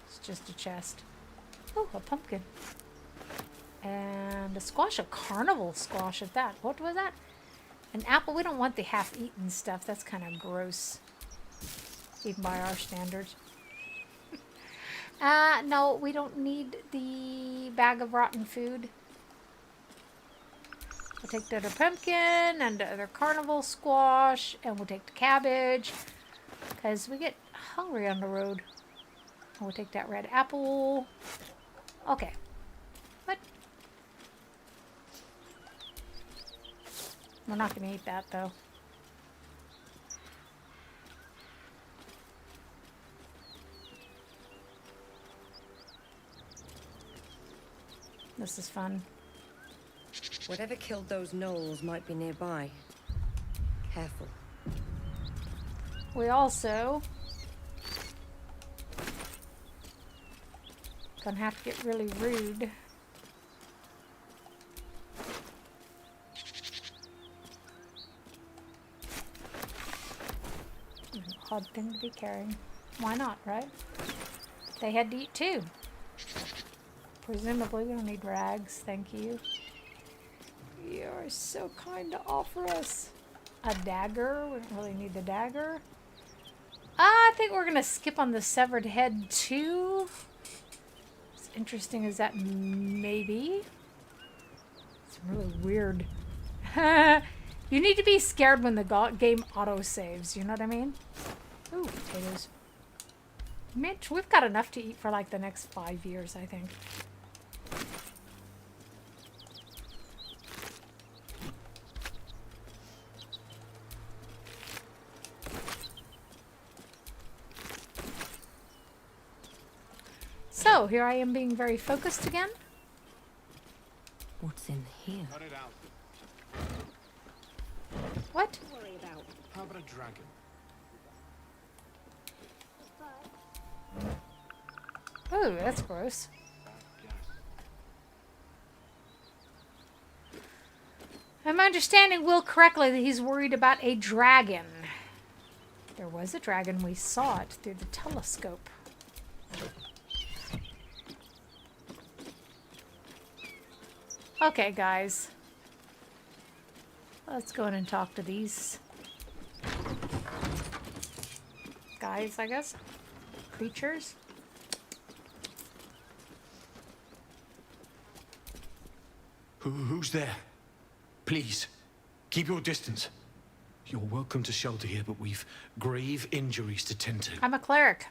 It's just a chest. Oh, a pumpkin. And a squash, a carnival squash at that. What was that? An apple. We don't want the half-eaten stuff. That's kind of gross. Even by our standards. No, we don't need the bag of rotten food. We'll take the other pumpkin and the other carnival squash. And we'll take the cabbage. Because we get hungry on the road. We'll take that red apple. Okay. What? We're not going to eat that, though. This is fun. Whatever killed those gnolls might be nearby. Careful. We also... gonna have to get really rude. An odd thing to be carrying. Why not, right? They had to eat too. Presumably we don't need rags, thank you. You are so kind to offer us a dagger. We don't really need the dagger. I think we're gonna skip on the severed head too. Interesting as that may be. It's really weird. You need to be scared when the game auto-saves, you know what I mean? Ooh, potatoes. Mitch, we've got enough to eat for like the next 5 years, I think. So, here I am being very focused again. What's in here? Cut it out. What? How about a dragon? Oh, that's gross. Am I understanding Wyll correctly that he's worried about a dragon? There was a dragon. We saw it through the telescope. Okay, guys. Let's go in and talk to these guys, I guess. Creatures. Who's there? Please, keep your distance. You're welcome to shelter here, but we've grave injuries to tend to. I'm a cleric.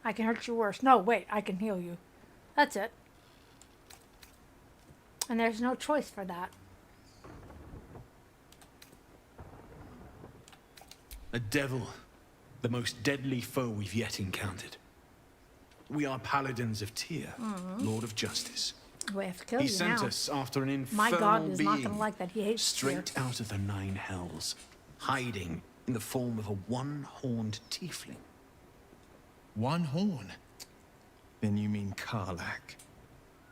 I can hurt you worse. No, wait, I can heal you. That's it. And there's no choice for that. A devil, the most deadly foe we've yet encountered. We are paladins of Tyr, Lord of Justice. We have to kill He you sent now. us after an infernal My God is not being, going to like that. He hates straight Tyr. out of the Nine Hells, hiding in the form of a one-horned tiefling. One horn? Then you mean Karlach,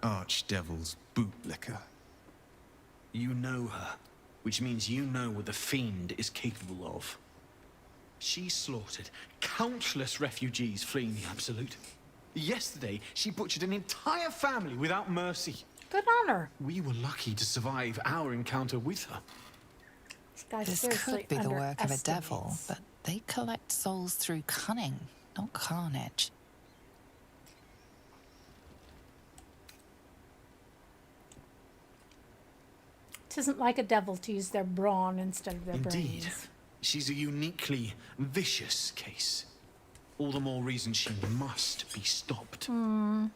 Archdevil's bootlicker. You know her, which means you know what the Fiend is capable of. She slaughtered countless refugees fleeing the Absolute. Yesterday, she butchered an entire family without mercy. Good on her. We were lucky to survive our encounter with her. This could be the work of a devil, but they collect souls through cunning, not carnage. It isn't like a devil to use their brawn instead of their Indeed. brains. She's a uniquely vicious case. All the more reason she must be stopped. Now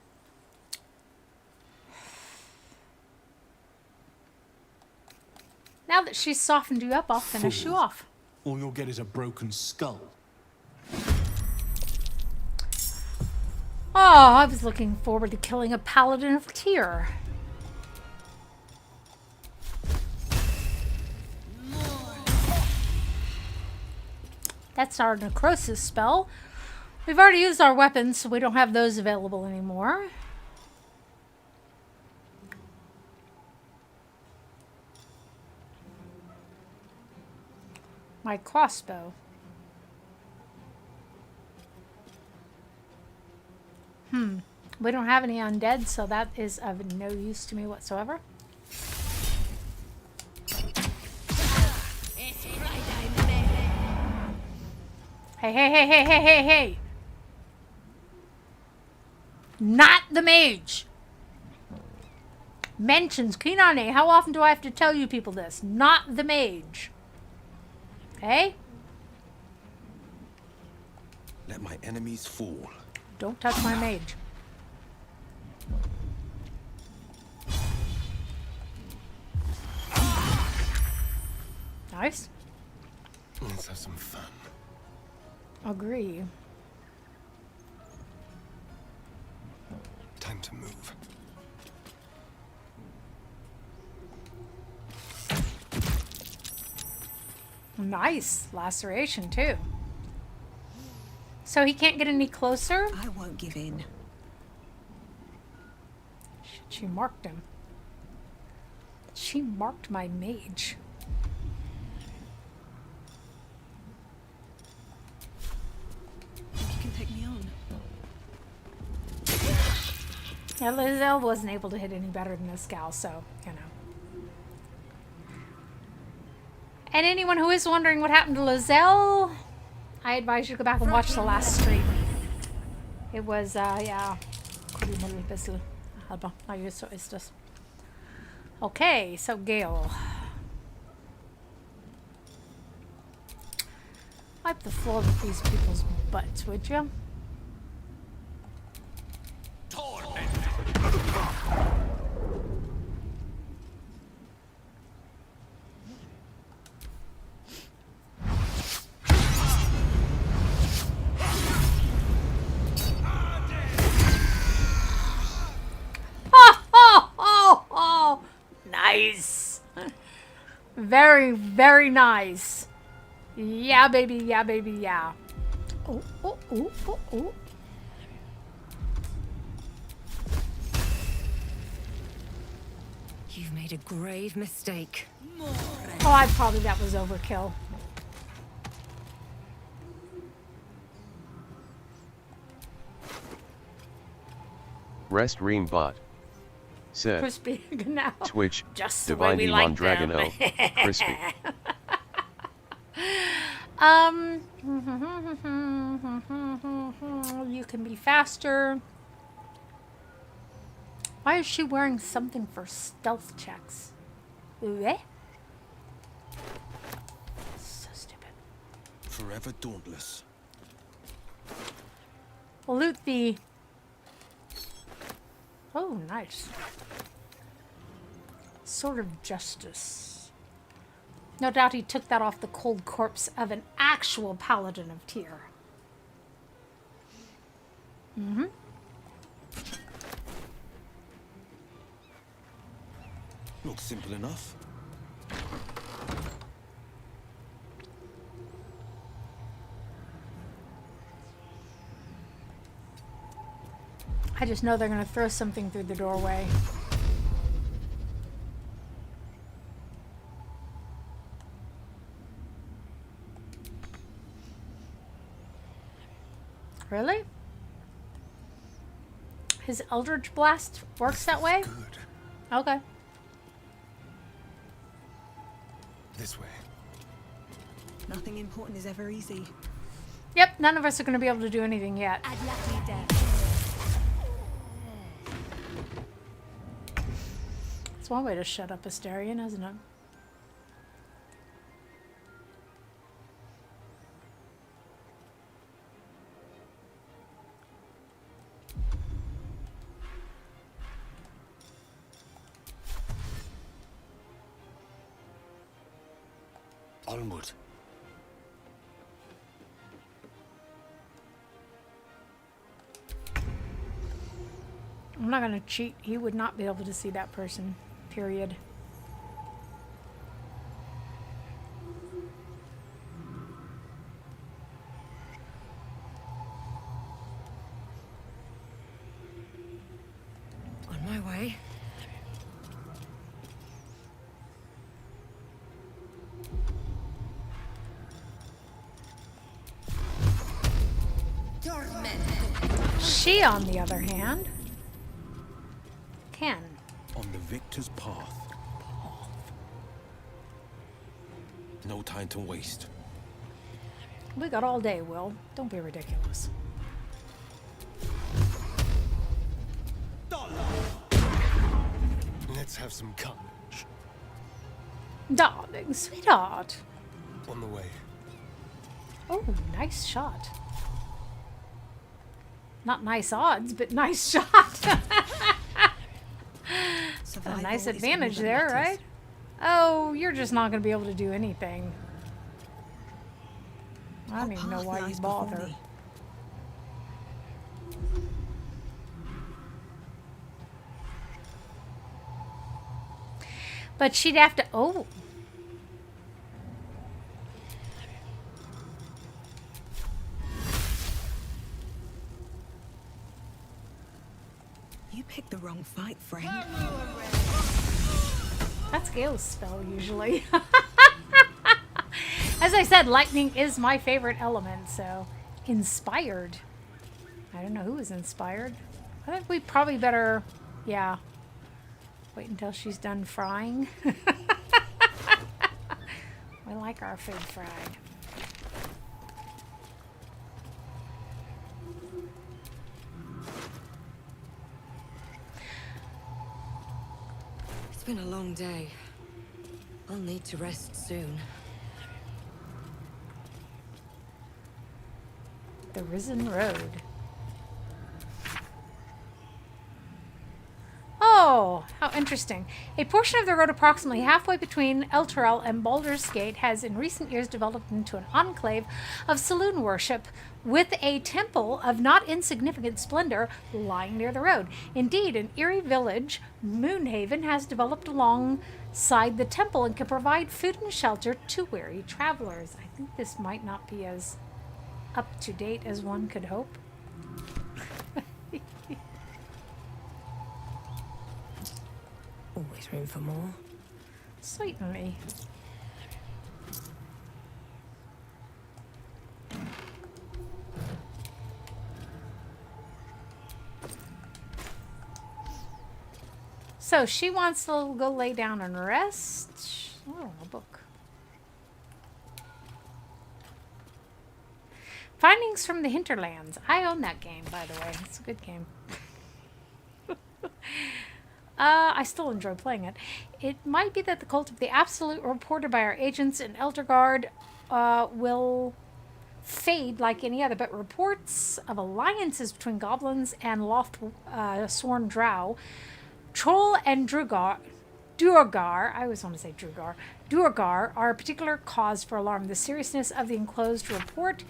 that she's softened you up, I'll finish you off. All you'll get is a broken skull. Oh, I was looking forward to killing a paladin of Tyr. That's our necrosis spell. We've already used our weapons, so we don't have those available anymore. My crossbow. We don't have any undead, so that is of no use to me whatsoever. Hey. Not the mage. Mentions Kinane. How often do I have to tell you people this? Not the mage. Okay? Let my enemies fall. Don't touch my mage. Nice. Let's have some fun. Agree. Time to move. Nice. Laceration, too. So he can't get any closer? I won't give in. She marked him. She marked my mage. Think you can take me on? Yeah, Lizelle wasn't able to hit any better than this gal, so, you know. And anyone who is wondering what happened to Lizelle, I advise you to go back and watch the last stream. It was, ja. Guck mal ein bisschen. Aber, na just so ist das. Okay, so Gale. Wipe the floor with these people's butts, would you? Oh, nice. Very, very nice. Yeah, baby, yeah. Oh. You've made a grave mistake. Oh, that was overkill. Rest Ream Bot. Said. Crispy now. Twitch. Just the way Divine we Demon like Dragon them. O. Crispy. You can be faster. Why is she wearing something for stealth checks? Eh? So stupid. Forever dauntless. Loot the... Oh, nice. Sword of Justice. No doubt he took that off the cold corpse of an actual paladin of Tyr. Mm-hmm. Looks simple enough. I just know they're going to throw something through the doorway. Really? His Eldritch Blast works that way? Good. Okay. This way. Nothing important is ever easy. Yep, none of us are going to be able to do anything yet. It's one way to shut up Astarion, isn't it? Onward. I'm not going to cheat. He would not be able to see that person. Period. On my way. She, on the other hand, can. On the victor's path. No time to waste. We got all day, Will. Don't be ridiculous. Let's have some carnage. Darling, sweetheart. On the way. Oh, nice shot. Not nice odds, but nice shot. A nice advantage there, right? Oh, you're just not going to be able to do anything. I don't even know why you bother. But she'd have to... Oh. You picked the wrong fight, friend. That's Gale's spell, usually. As I said, lightning is my favorite element, so... Inspired. I don't know who was inspired. I think we probably better... Yeah. Wait until she's done frying. We like our food fried. It's been a long day. I'll need to rest soon. The Risen Road. Oh, how interesting. A portion of the road approximately halfway between Elturel and Baldur's Gate has in recent years developed into an enclave of saloon worship with a temple of not insignificant splendor lying near the road. Indeed, an eerie village, Moonhaven, has developed alongside the temple and can provide food and shelter to weary travelers. I think this might not be as up to date as one could hope. Always room for more. Certainly. So she wants to go lay down and rest. Oh, a book. Findings from the Hinterlands. I own that game, by the way. It's a good game. I still enjoy playing it. It might be that the cult of the Absolute reported by our agents in Eldergard will fade like any other, but reports of alliances between goblins and lost sworn drow, troll and Duergar, I always want to say Duergar, are a particular cause for alarm. The seriousness of the enclosed report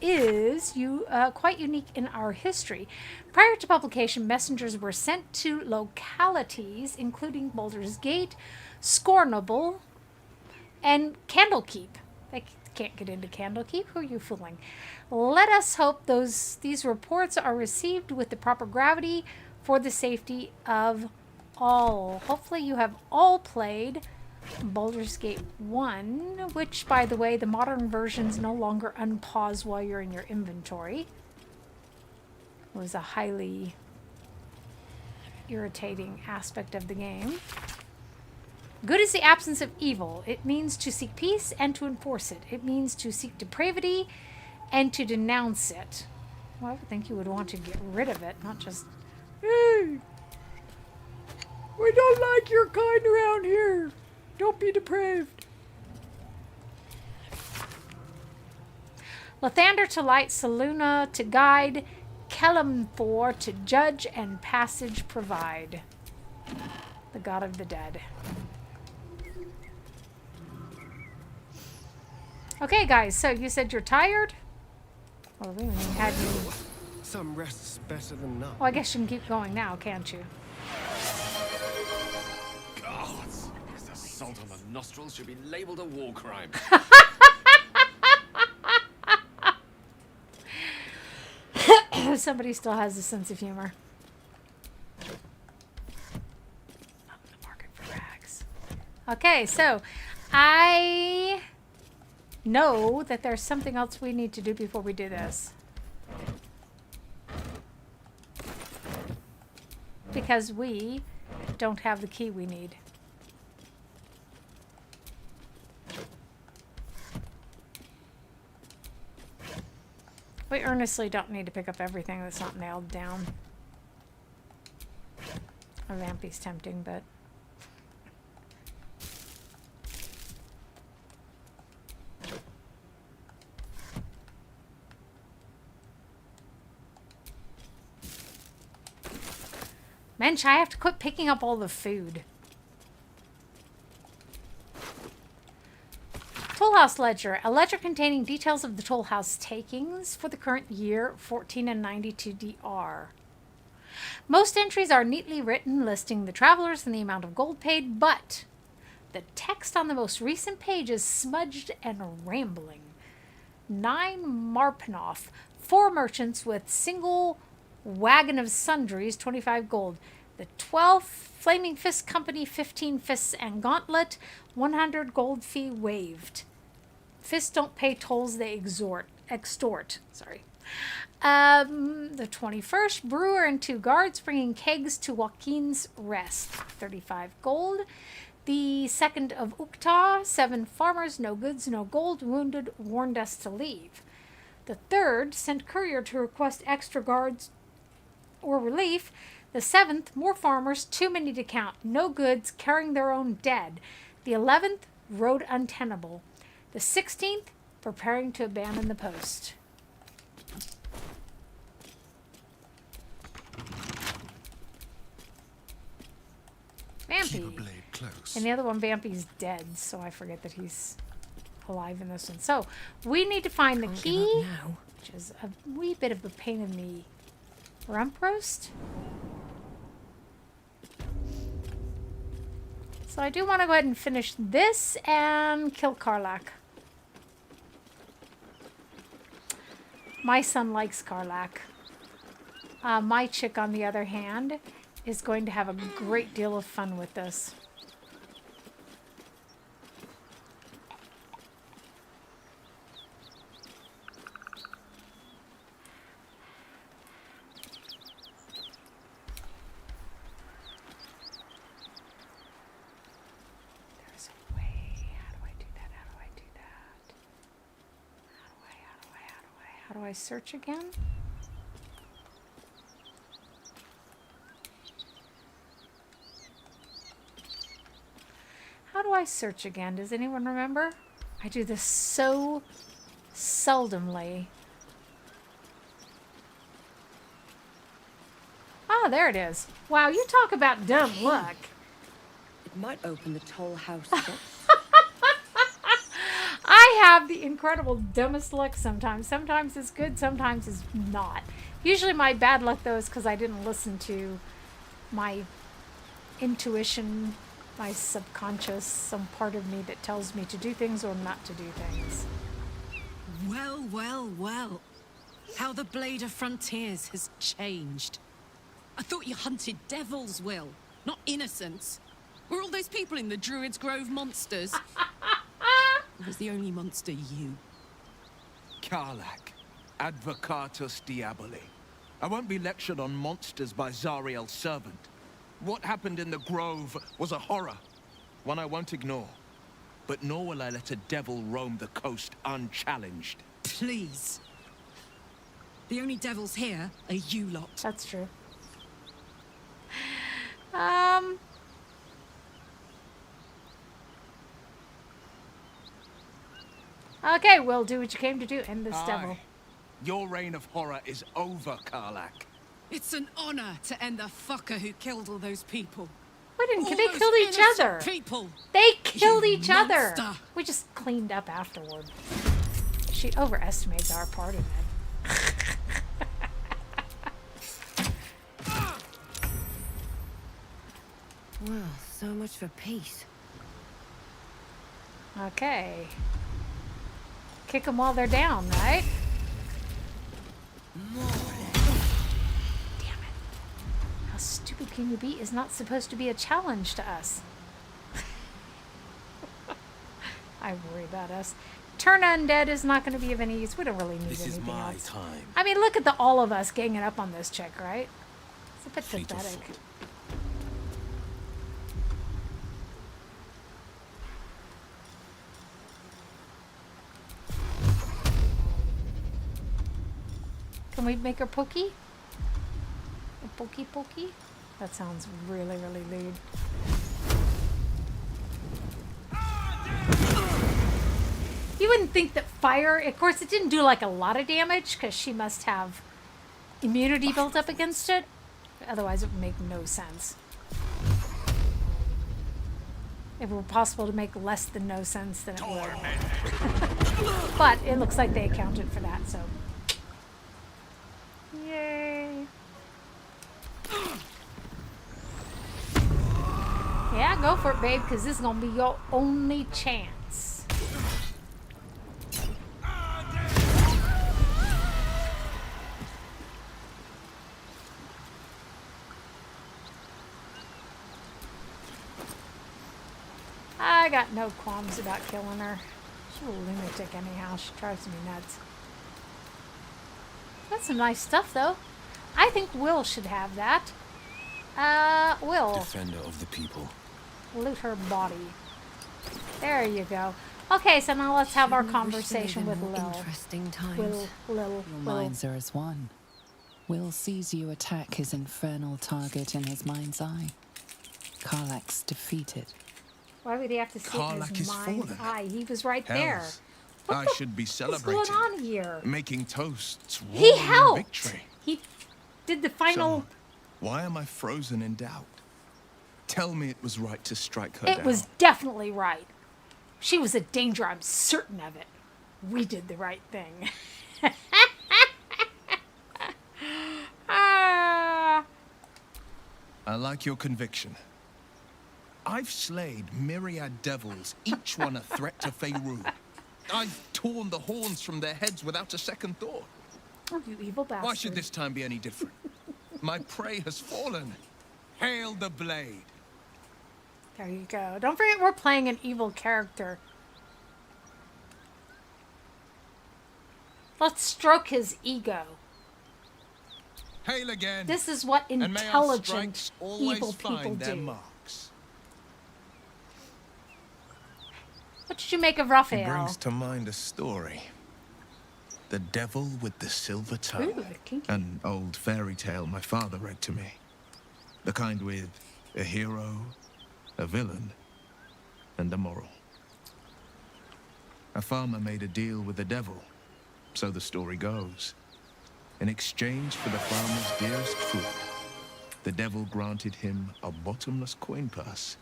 is quite unique in our history. Prior to publication, messengers were sent to localities including Baldur's Gate, Scornable, and Candlekeep. They can't get into Candlekeep. Who are you fooling? Let us hope these reports are received with the proper gravity for the safety of all. Hopefully you have all played Baldur's Gate 1, which, by the way, the modern versions no longer unpause while you're in your inventory. It was a highly irritating aspect of the game. Good is the absence of evil. It means to seek peace and to enforce it. It means to seek depravity and to denounce it. Well, I would think you would want to get rid of it, not just, hey, we don't like your kind around here. Don't be depraved. Lathander to light, Saluna to guide, Kelemthor to judge and passage provide. The god of the dead. Okay, guys, so you said you're tired? Well, we haven't even had you. Some rest's better than none. Well, I guess you can keep going now, can't you? Salt on the nostrils should be labeled a war crime. Somebody still has a sense of humor. Not in the market for rags. Okay, so I know that there's something else we need to do before we do this. Because we don't have the key we need. We earnestly don't need to pick up everything that's not nailed down. A Vampy's tempting, but... Mensch, I have to quit picking up all the food. Tollhouse Ledger. A ledger containing details of the Tollhouse takings for the current year, 14 and 92 DR. Most entries are neatly written, listing the travelers and the amount of gold paid, but the text on the most recent page is smudged and rambling. 9 Marpnoth, 4 merchants with single wagon of sundries, 25 gold. The 12th Flaming Fist Company, 15 fists and gauntlet, 100 gold fee waived. Fists don't pay tolls, they extort. Sorry. The 21st, brewer and 2 guards bringing kegs to Joaquin's Rest, 35 gold. The 2nd of Uktah, 7 farmers, no goods, no gold, wounded, warned us to leave. The 3rd sent courier to request extra guards or relief. The 7th, more farmers, too many to count, no goods, carrying their own dead. The 11th, road untenable. The 16th, preparing to abandon the post. Vampy. And the other one, Vampy's dead, so I forget that he's alive in this one. So, we need to find the key, which is a wee bit of a pain in the rump roast. So I do want to go ahead and finish this and kill Karlach. My son likes Karlach. My chick, on the other hand, is going to have a great deal of fun with this. How do I search again? How do I search again? Does anyone remember? I do this so seldomly. Ah, there it is. Wow, you talk about dumb luck. It might open the Tollhouse box. I have the incredible dumbest luck sometimes. Sometimes it's good, sometimes it's not. Usually my bad luck, though, is because I didn't listen to my intuition, my subconscious, some part of me that tells me to do things or not to do things. Well, well, well. How the Blade of Frontiers has changed. I thought you hunted devils, Wyll, not innocents. Were all those people in the Druid's Grove monsters? Or was the only monster you? Karlach, advocatus diaboli. I won't be lectured on monsters by Zariel's servant. What happened in the grove was a horror, one I won't ignore. But nor will I let a devil roam the coast unchallenged. Please. The only devils here are you lot. That's true. Okay, Wyll, do what you came to do. End this devil. Your reign of horror is over, Karlach. It's an honor to end the fucker who killed all those people. We didn't. All They those killed each innocent other. People. They killed You each other. monster. We just cleaned up afterward. She overestimates our part in it. Well, so much for peace. Okay. Kick them while they're down, right? Damn it. How stupid can you be is not supposed to be a challenge to us. I worry about us. Turn undead is not going to be of any use. We don't really need anything else. Time. I mean, look at the all of us ganging up on this chick, right? It's a bit pathetic. Can we make her pokey? A pokey? That sounds really, really lewd. You wouldn't think that fire... Of course, it didn't do like a lot of damage because she must have immunity built up against it. Otherwise, it would make no sense. If it were possible to make less than no sense, then it would. But it looks like they accounted for that, so... Yay. Yeah, go for it, babe, because this is going to be your only chance. I got no qualms about killing her. She's a lunatic anyhow. She drives me nuts. That's some nice stuff, though. I think Wyll should have that. Wyll. Defender of the people. Loot her body. There you go. Okay, so now let's have our conversation with Lil. Interesting times. Lil. Your minds are as one. Wyll sees you attack his infernal target in his mind's eye. Karlach's defeated. Why would he have to see Karlach his is mind's fallen. eye? He was right there. Hells. What I the should be What's celebrating. going on here? Making toasts. He roaring helped. Victory. He did the final... So, why am I frozen in doubt? Tell me it was right to strike her It down. was definitely right. She was a danger, I'm certain of it. We did the right thing. I like your conviction. I've slayed myriad devils, each one a threat to Faerun. I've torn the horns from their heads without a second thought. Oh, you evil bastard. Why should this time be any different? My prey has fallen. Hail the blade. There you go. Don't forget we're playing an evil character. Let's stroke his ego. Hail again. This is what and may our intelligent strikes always evil people find their do. marks. What did you make of It Raphael? brings to mind a story. The Devil with the Silver Tongue. Ooh, kinky. An old fairy tale my father read to me. The kind with a hero, a villain, and immoral. A farmer made a deal with the devil, so the story goes. In exchange for the farmer's dearest fruit, the devil granted him a bottomless coin purse.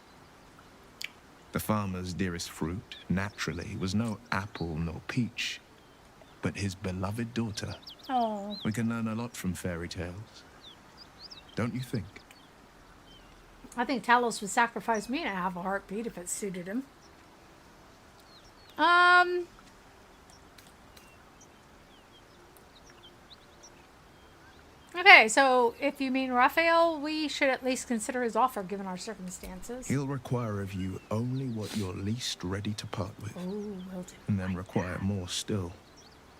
The farmer's dearest fruit, naturally, was no apple nor peach, but his beloved daughter. Oh. We can learn a lot from fairy tales. Don't you think? I think Talos would sacrifice me to have a heartbeat if it suited him. Okay, so if you mean Raphael, we should at least consider his offer given our circumstances. He'll require of you only what you're least ready to part with. Oh, well, and then require more still.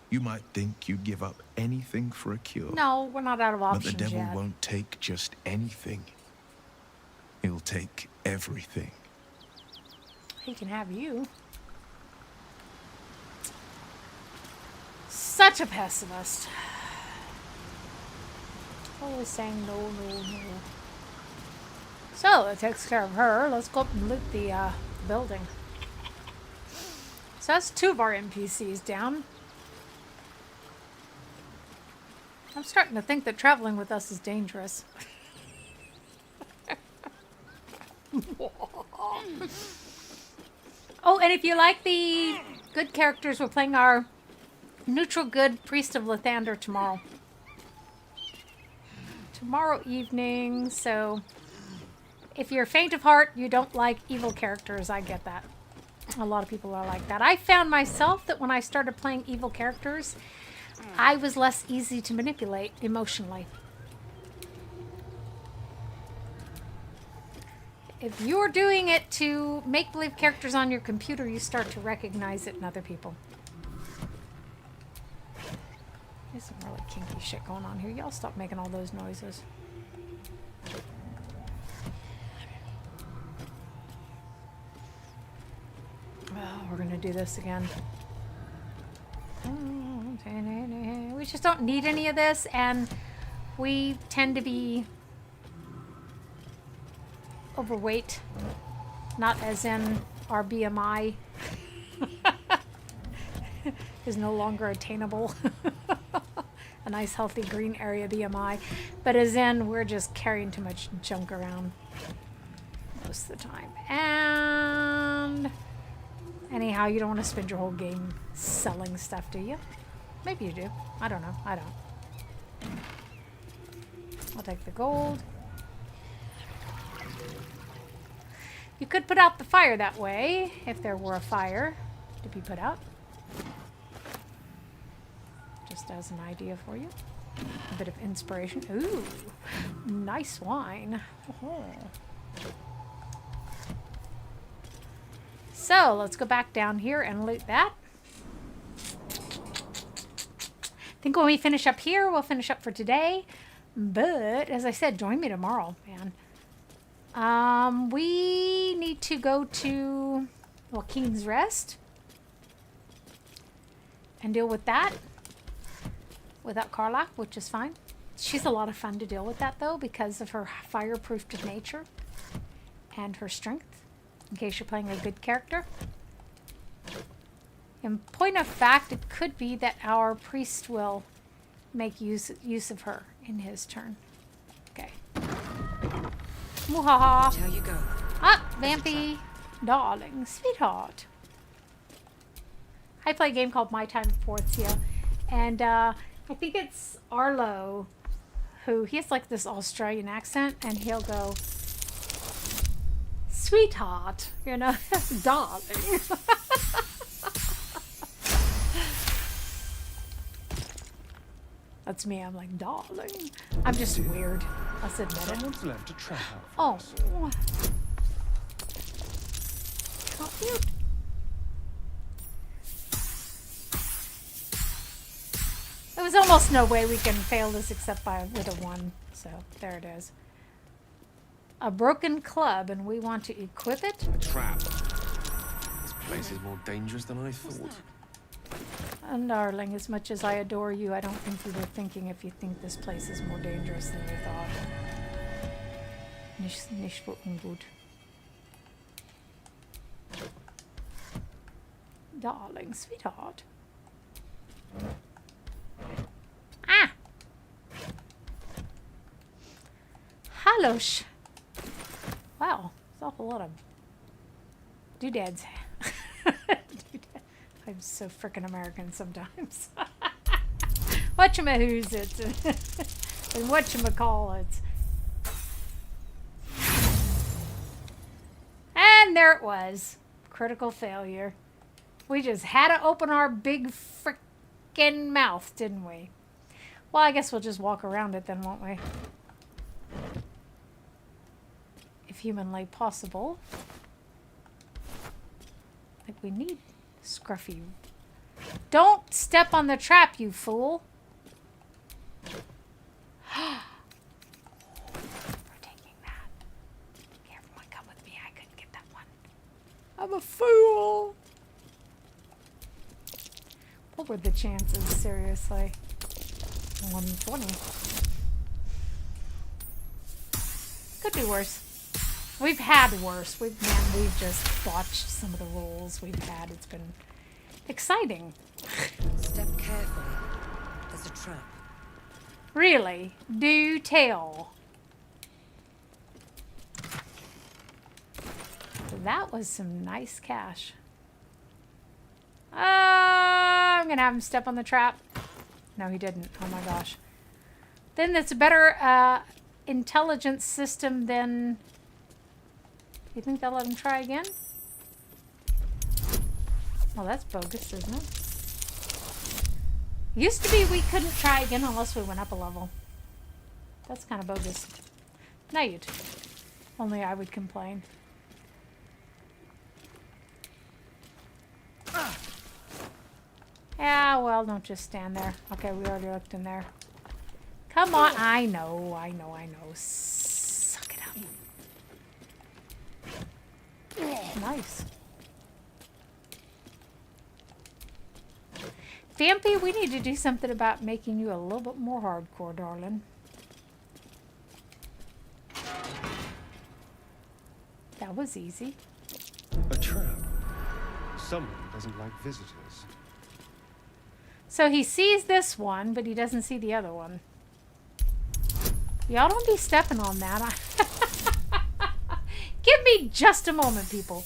You might think you'd give up anything for a cure. No, we're not out of options But the devil yet. won't take just anything. He'll take everything. He can have you. Such a pessimist. Always saying no, no, no. So, that takes care of her. Let's go up and loot the building. So that's 2 of our NPCs down. I'm starting to think that traveling with us is dangerous. Oh, and if you like the good characters, we're playing our neutral good Priest of Lathander tomorrow. Tomorrow evening, so if you're faint of heart, you don't like evil characters, I get that. A lot of people are like that. I found myself that when I started playing evil characters, I was less easy to manipulate emotionally. If you're doing it to make-believe characters on your computer, you start to recognize it in other people. There's some really kinky shit going on here. Y'all stop making all those noises. Oh, we're gonna do this again. We just don't need any of this, and we tend to be overweight. Not as in our BMI is no longer attainable. A nice healthy green area BMI, but as in we're just carrying too much junk around most of the time. And anyhow, you don't want to spend your whole game selling stuff, do you? Maybe you do. I don't know. I don't. I'll take the gold. You could put out the fire that way if there were a fire to be put out. Just as an idea for you. A bit of inspiration. Ooh, nice wine. Oh. So let's go back down here and loot that. I think when we finish up here, we'll finish up for today. But as I said, join me tomorrow, man. We need to go to Joaquin's Rest and deal with that without Karlach, which is fine. She's a lot of fun to deal with that, though, because of her fireproofed nature and her strength, in case you're playing a good character. In point of fact, it could be that our priest will make use of her in his turn. Okay. Muhaha. How you go? Ah, Vampy. Darling, sweetheart. I play a game called My Time Fortia, and I think it's Arlo who, he has like this Australian accent, and he'll go, sweetheart, you know, darling. That's me, I'm like, darling. I'm just weird. Let's admit it. Someone's left a trap out. Oh. How cute. There was almost no way we can fail this except with a 1. So, there it is. A broken club, and we want to equip it. A trap. This place is more dangerous than I thought. And darling, as much as I adore you, I don't think you were thinking if you think this place is more dangerous than you thought. Nicht so ungut. darling, sweetheart. Ah! Hello, wow, there's an awful lot of doodads. I'm so frickin' American sometimes. Whatchamahoo's and whatchamacallits. And there it was. Critical failure. We just had to open our big frickin' mouth, didn't we? Well, I guess we'll just walk around it then, won't we? If humanly possible. Like we need Scruffy. Don't step on the trap, you fool. We're taking that. Okay, everyone come with me. I couldn't get that one. I'm a fool. What were the chances, seriously? 120. Could be worse. We've had worse. We've just botched some of the rolls we've had. It's been exciting. Step carefully. There's a trap. Really? Do tell. That was some nice cash. I'm gonna have him step on the trap. No, he didn't. Oh my gosh. Then that's a better intelligence system than... You think they'll let him try again? Well, that's bogus, isn't it? Used to be we couldn't try again unless we went up a level. That's kind of bogus. Now you do. Only I would complain. Yeah, well, don't just stand there. Okay, we already looked in there. Come on. I know. Suck it up. Nice. Vampy, we need to do something about making you a little bit more hardcore, darling. That was easy. A trap. Someone doesn't like visitors. So he sees this one, but he doesn't see the other one. Y'all don't be stepping on that. Give me just a moment, people.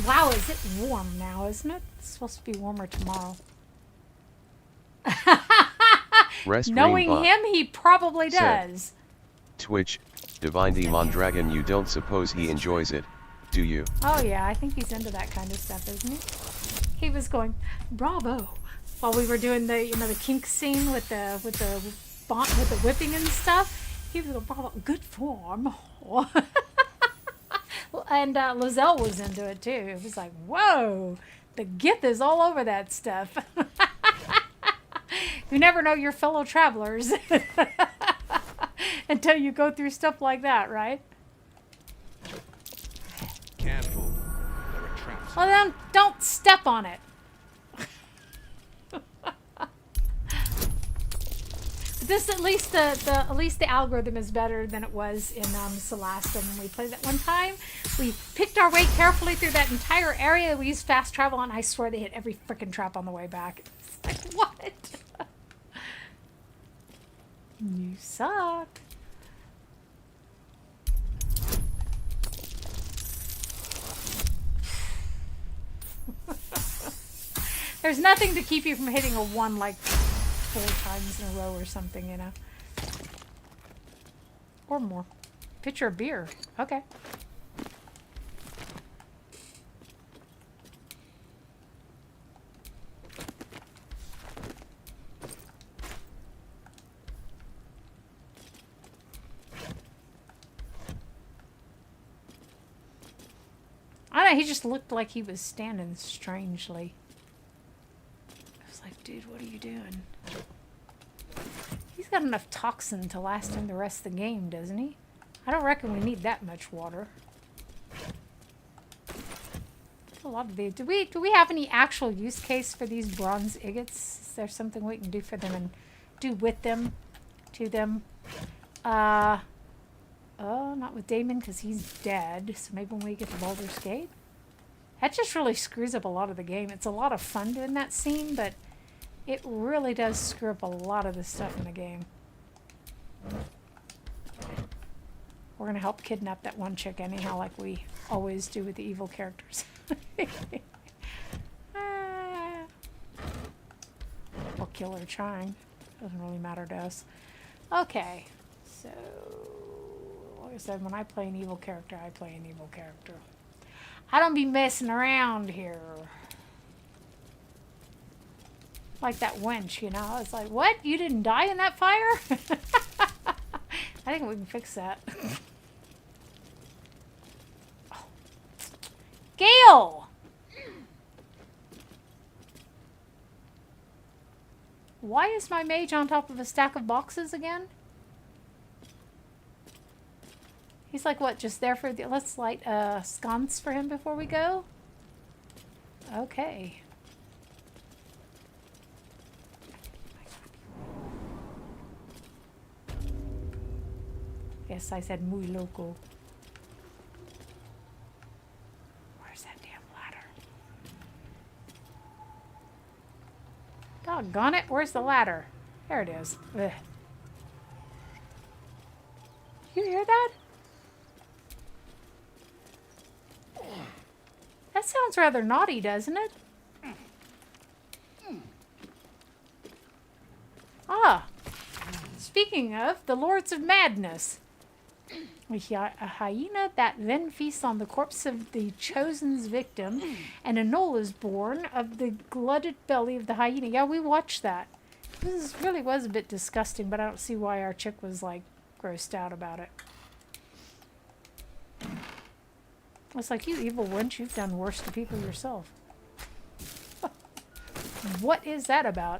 Wow, is it warm now, isn't it? It's supposed to be warmer tomorrow. Knowing him, he probably does. Twitch, Divine Demon Dragon, you don't suppose he enjoys it, do you? Oh yeah, I think he's into that kind of stuff, isn't he? He was going, bravo, while we were doing the, you know, the kink scene with the whipping and stuff. He was going, bravo, good form. And Lizelle was into it too. It was like, whoa, the Gith is all over that stuff. You never know your fellow travelers until you go through stuff like that, right? Careful. There are traps. Well, then don't step on it. This at least the algorithm is better than it was in Celasta when we played that one time. We picked our way carefully through that entire area. We used fast travel, and I swear they hit every frickin' trap on the way back. It's like, what? You suck. There's nothing to keep you from hitting a 1 like 4 times in a row or something, you know. Or more. Pitcher of beer. Okay. I don't know, he just looked like he was standing strangely. I was like, dude, what are you doing? He's got enough toxin to last him the rest of the game, doesn't he? I don't reckon we need that much water. A lot of these. Do we have any actual use case for these bronze agates? Is there something we can do for them and do with them, to them? Oh, not with Damon because he's dead. So maybe when we get to Baldur's Gate. That just really screws up a lot of the game. It's a lot of fun doing that scene, but it really does screw up a lot of the stuff in the game. We're going to help kidnap that one chick anyhow, like we always do with the evil characters. We'll kill her trying. Doesn't really matter to us. Okay, so like I said, when I play an evil character, I play an evil character. I don't be messing around here. Like that wench, you know? It's like, what? You didn't die in that fire? I think we can fix that. Oh. Gale! Why is my mage on top of a stack of boxes again? He's like, what, just there for the... Let's light a sconce for him before we go? Okay. Yes, I said muy loco. Where's that damn ladder? Doggone it, where's the ladder? There it is. Ugh. You hear that? That sounds rather naughty, doesn't it? Ah, speaking of, the Lords of Madness. A hyena that then feasts on the corpse of the chosen's victim, and a knoll is born of the glutted belly of the hyena. Yeah, we watched that. This really was a bit disgusting, but I don't see why our chick was, like, grossed out about it. It's like, you evil wench, you've done worse to people yourself. What is that about?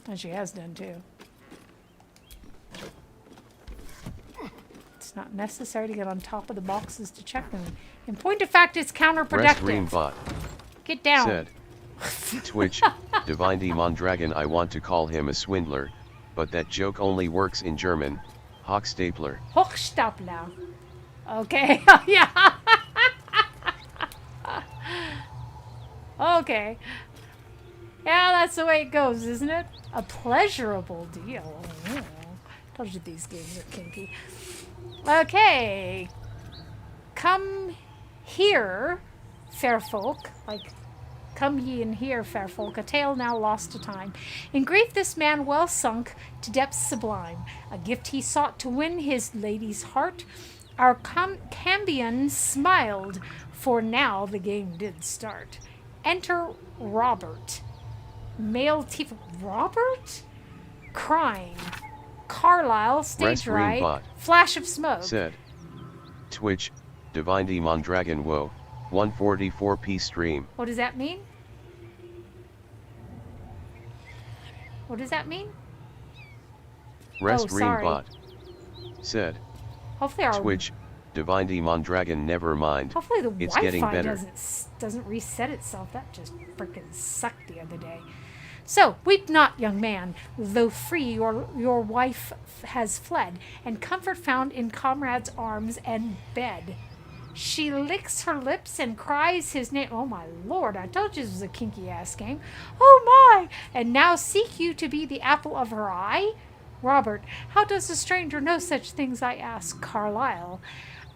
And she has done, too. It's not necessary to get on top of the boxes to check them. In point of fact, it's counterproductive. Bot Get down. Said, Twitch, Divine Mondragon, I want to call him a swindler, but that joke only works in German. Hochstapler. Hochstapler. Okay, yeah. Okay. Yeah, that's the way it goes, isn't it? A pleasurable deal. Oh, told you these games are kinky. Okay. Come here, fair folk. Like, come ye in here, fair folk. A tale now lost to time. In grief this man well sunk to depths sublime. A gift he sought to win his lady's heart. Our Cambion smiled, for now the game did start. Enter Robert. Male thief. Robert? Crying. Carlisle, stage right. Flash of smoke. Said, Twitch, Divine Mondragon Woe, 144p stream. What does that mean? What does that mean? Rest Bot. Said, hopefully our Twitch, Divine Mondragon, never mind. Hopefully the it's Wi-Fi getting better. doesn't reset itself. That just freaking sucked the other day. So, weep not, young man, though free your wife has fled, and comfort found in comrade's arms and bed. She licks her lips and cries his name. Oh my lord, I told you this was a kinky-ass game. Oh my! And now seek you to be the apple of her eye? Robert, how does a stranger know such things, I ask? Carlyle.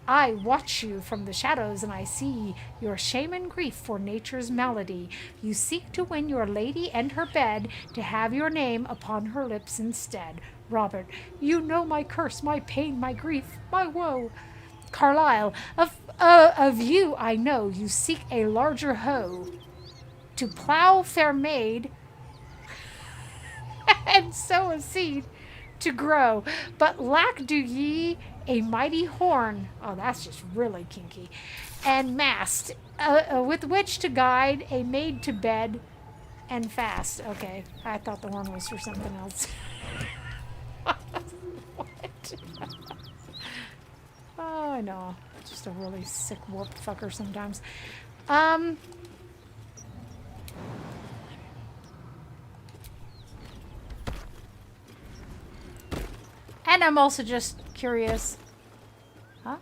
I watch you from the shadows, and I see your shame and grief for nature's malady. You seek to win your lady and her bed, to have your name upon her lips instead. Robert, you know my curse, my pain, my grief, my woe. Carlyle, of you I know you seek a larger hoe, to plow, fair maid, and sow a seed to grow, but lack do ye a mighty horn. Oh, that's just really kinky. And mast, with which to guide a maid to bed and fast. Okay, I thought the horn was for something else. What? Oh, I know. Just a really sick warped fucker sometimes. And I'm also just curious. Huh?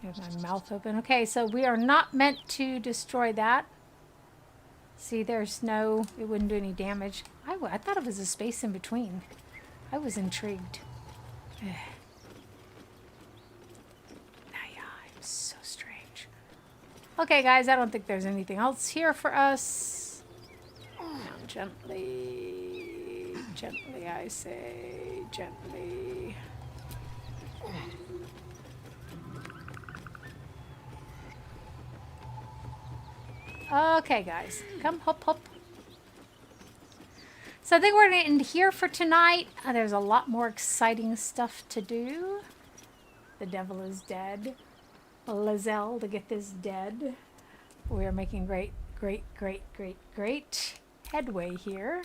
Have my mouth open. Okay, so we are not meant to destroy that. See, there's no... It wouldn't do any damage. I thought it was a space in between. I was intrigued. Yeah, I'm so strange. Okay, guys, I don't think there's anything else here for us. Now, gently, gently, I say, gently. Okay, guys, come, hop, hop. So I think we're going to end here for tonight. There's a lot more exciting stuff to do. The devil is dead. Lizelle, the Gith is dead. We are making great headway here.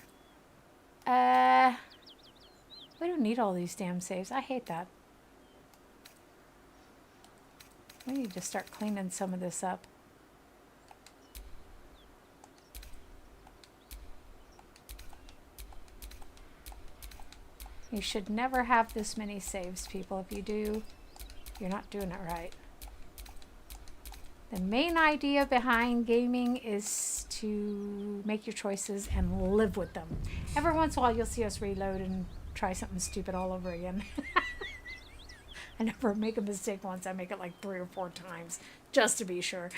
We don't need all these damn saves. I hate that. We need to start cleaning some of this up. You should never have this many saves, people. If you do, you're not doing it right. The main idea behind gaming is to make your choices and live with them. Every once in a while, you'll see us reload and try something stupid all over again. I never make a mistake once. I make it like 3 or 4 times, just to be sure.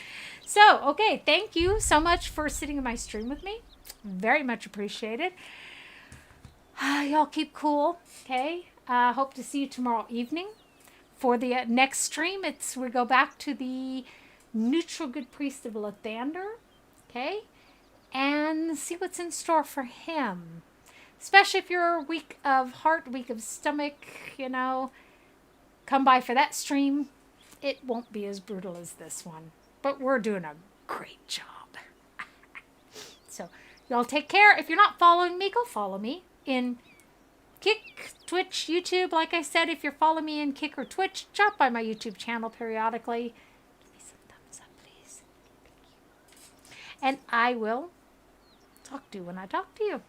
So, okay, thank you so much for sitting in my stream with me. Very much appreciated. Y'all keep cool, okay? Hope to see you tomorrow evening. For the next stream, we go back to the neutral good priest of Lathander, okay? And see what's in store for him. Especially if you're weak of heart, weak of stomach, you know. Come by for that stream. It won't be as brutal as this one. But we're doing a great job. So, y'all take care. If you're not following me, go follow me in Kick, Twitch, YouTube. Like I said, if you're following me in Kick or Twitch, drop by my YouTube channel periodically. Give me some thumbs up, please. Thank you. And I will talk to you when I talk to you.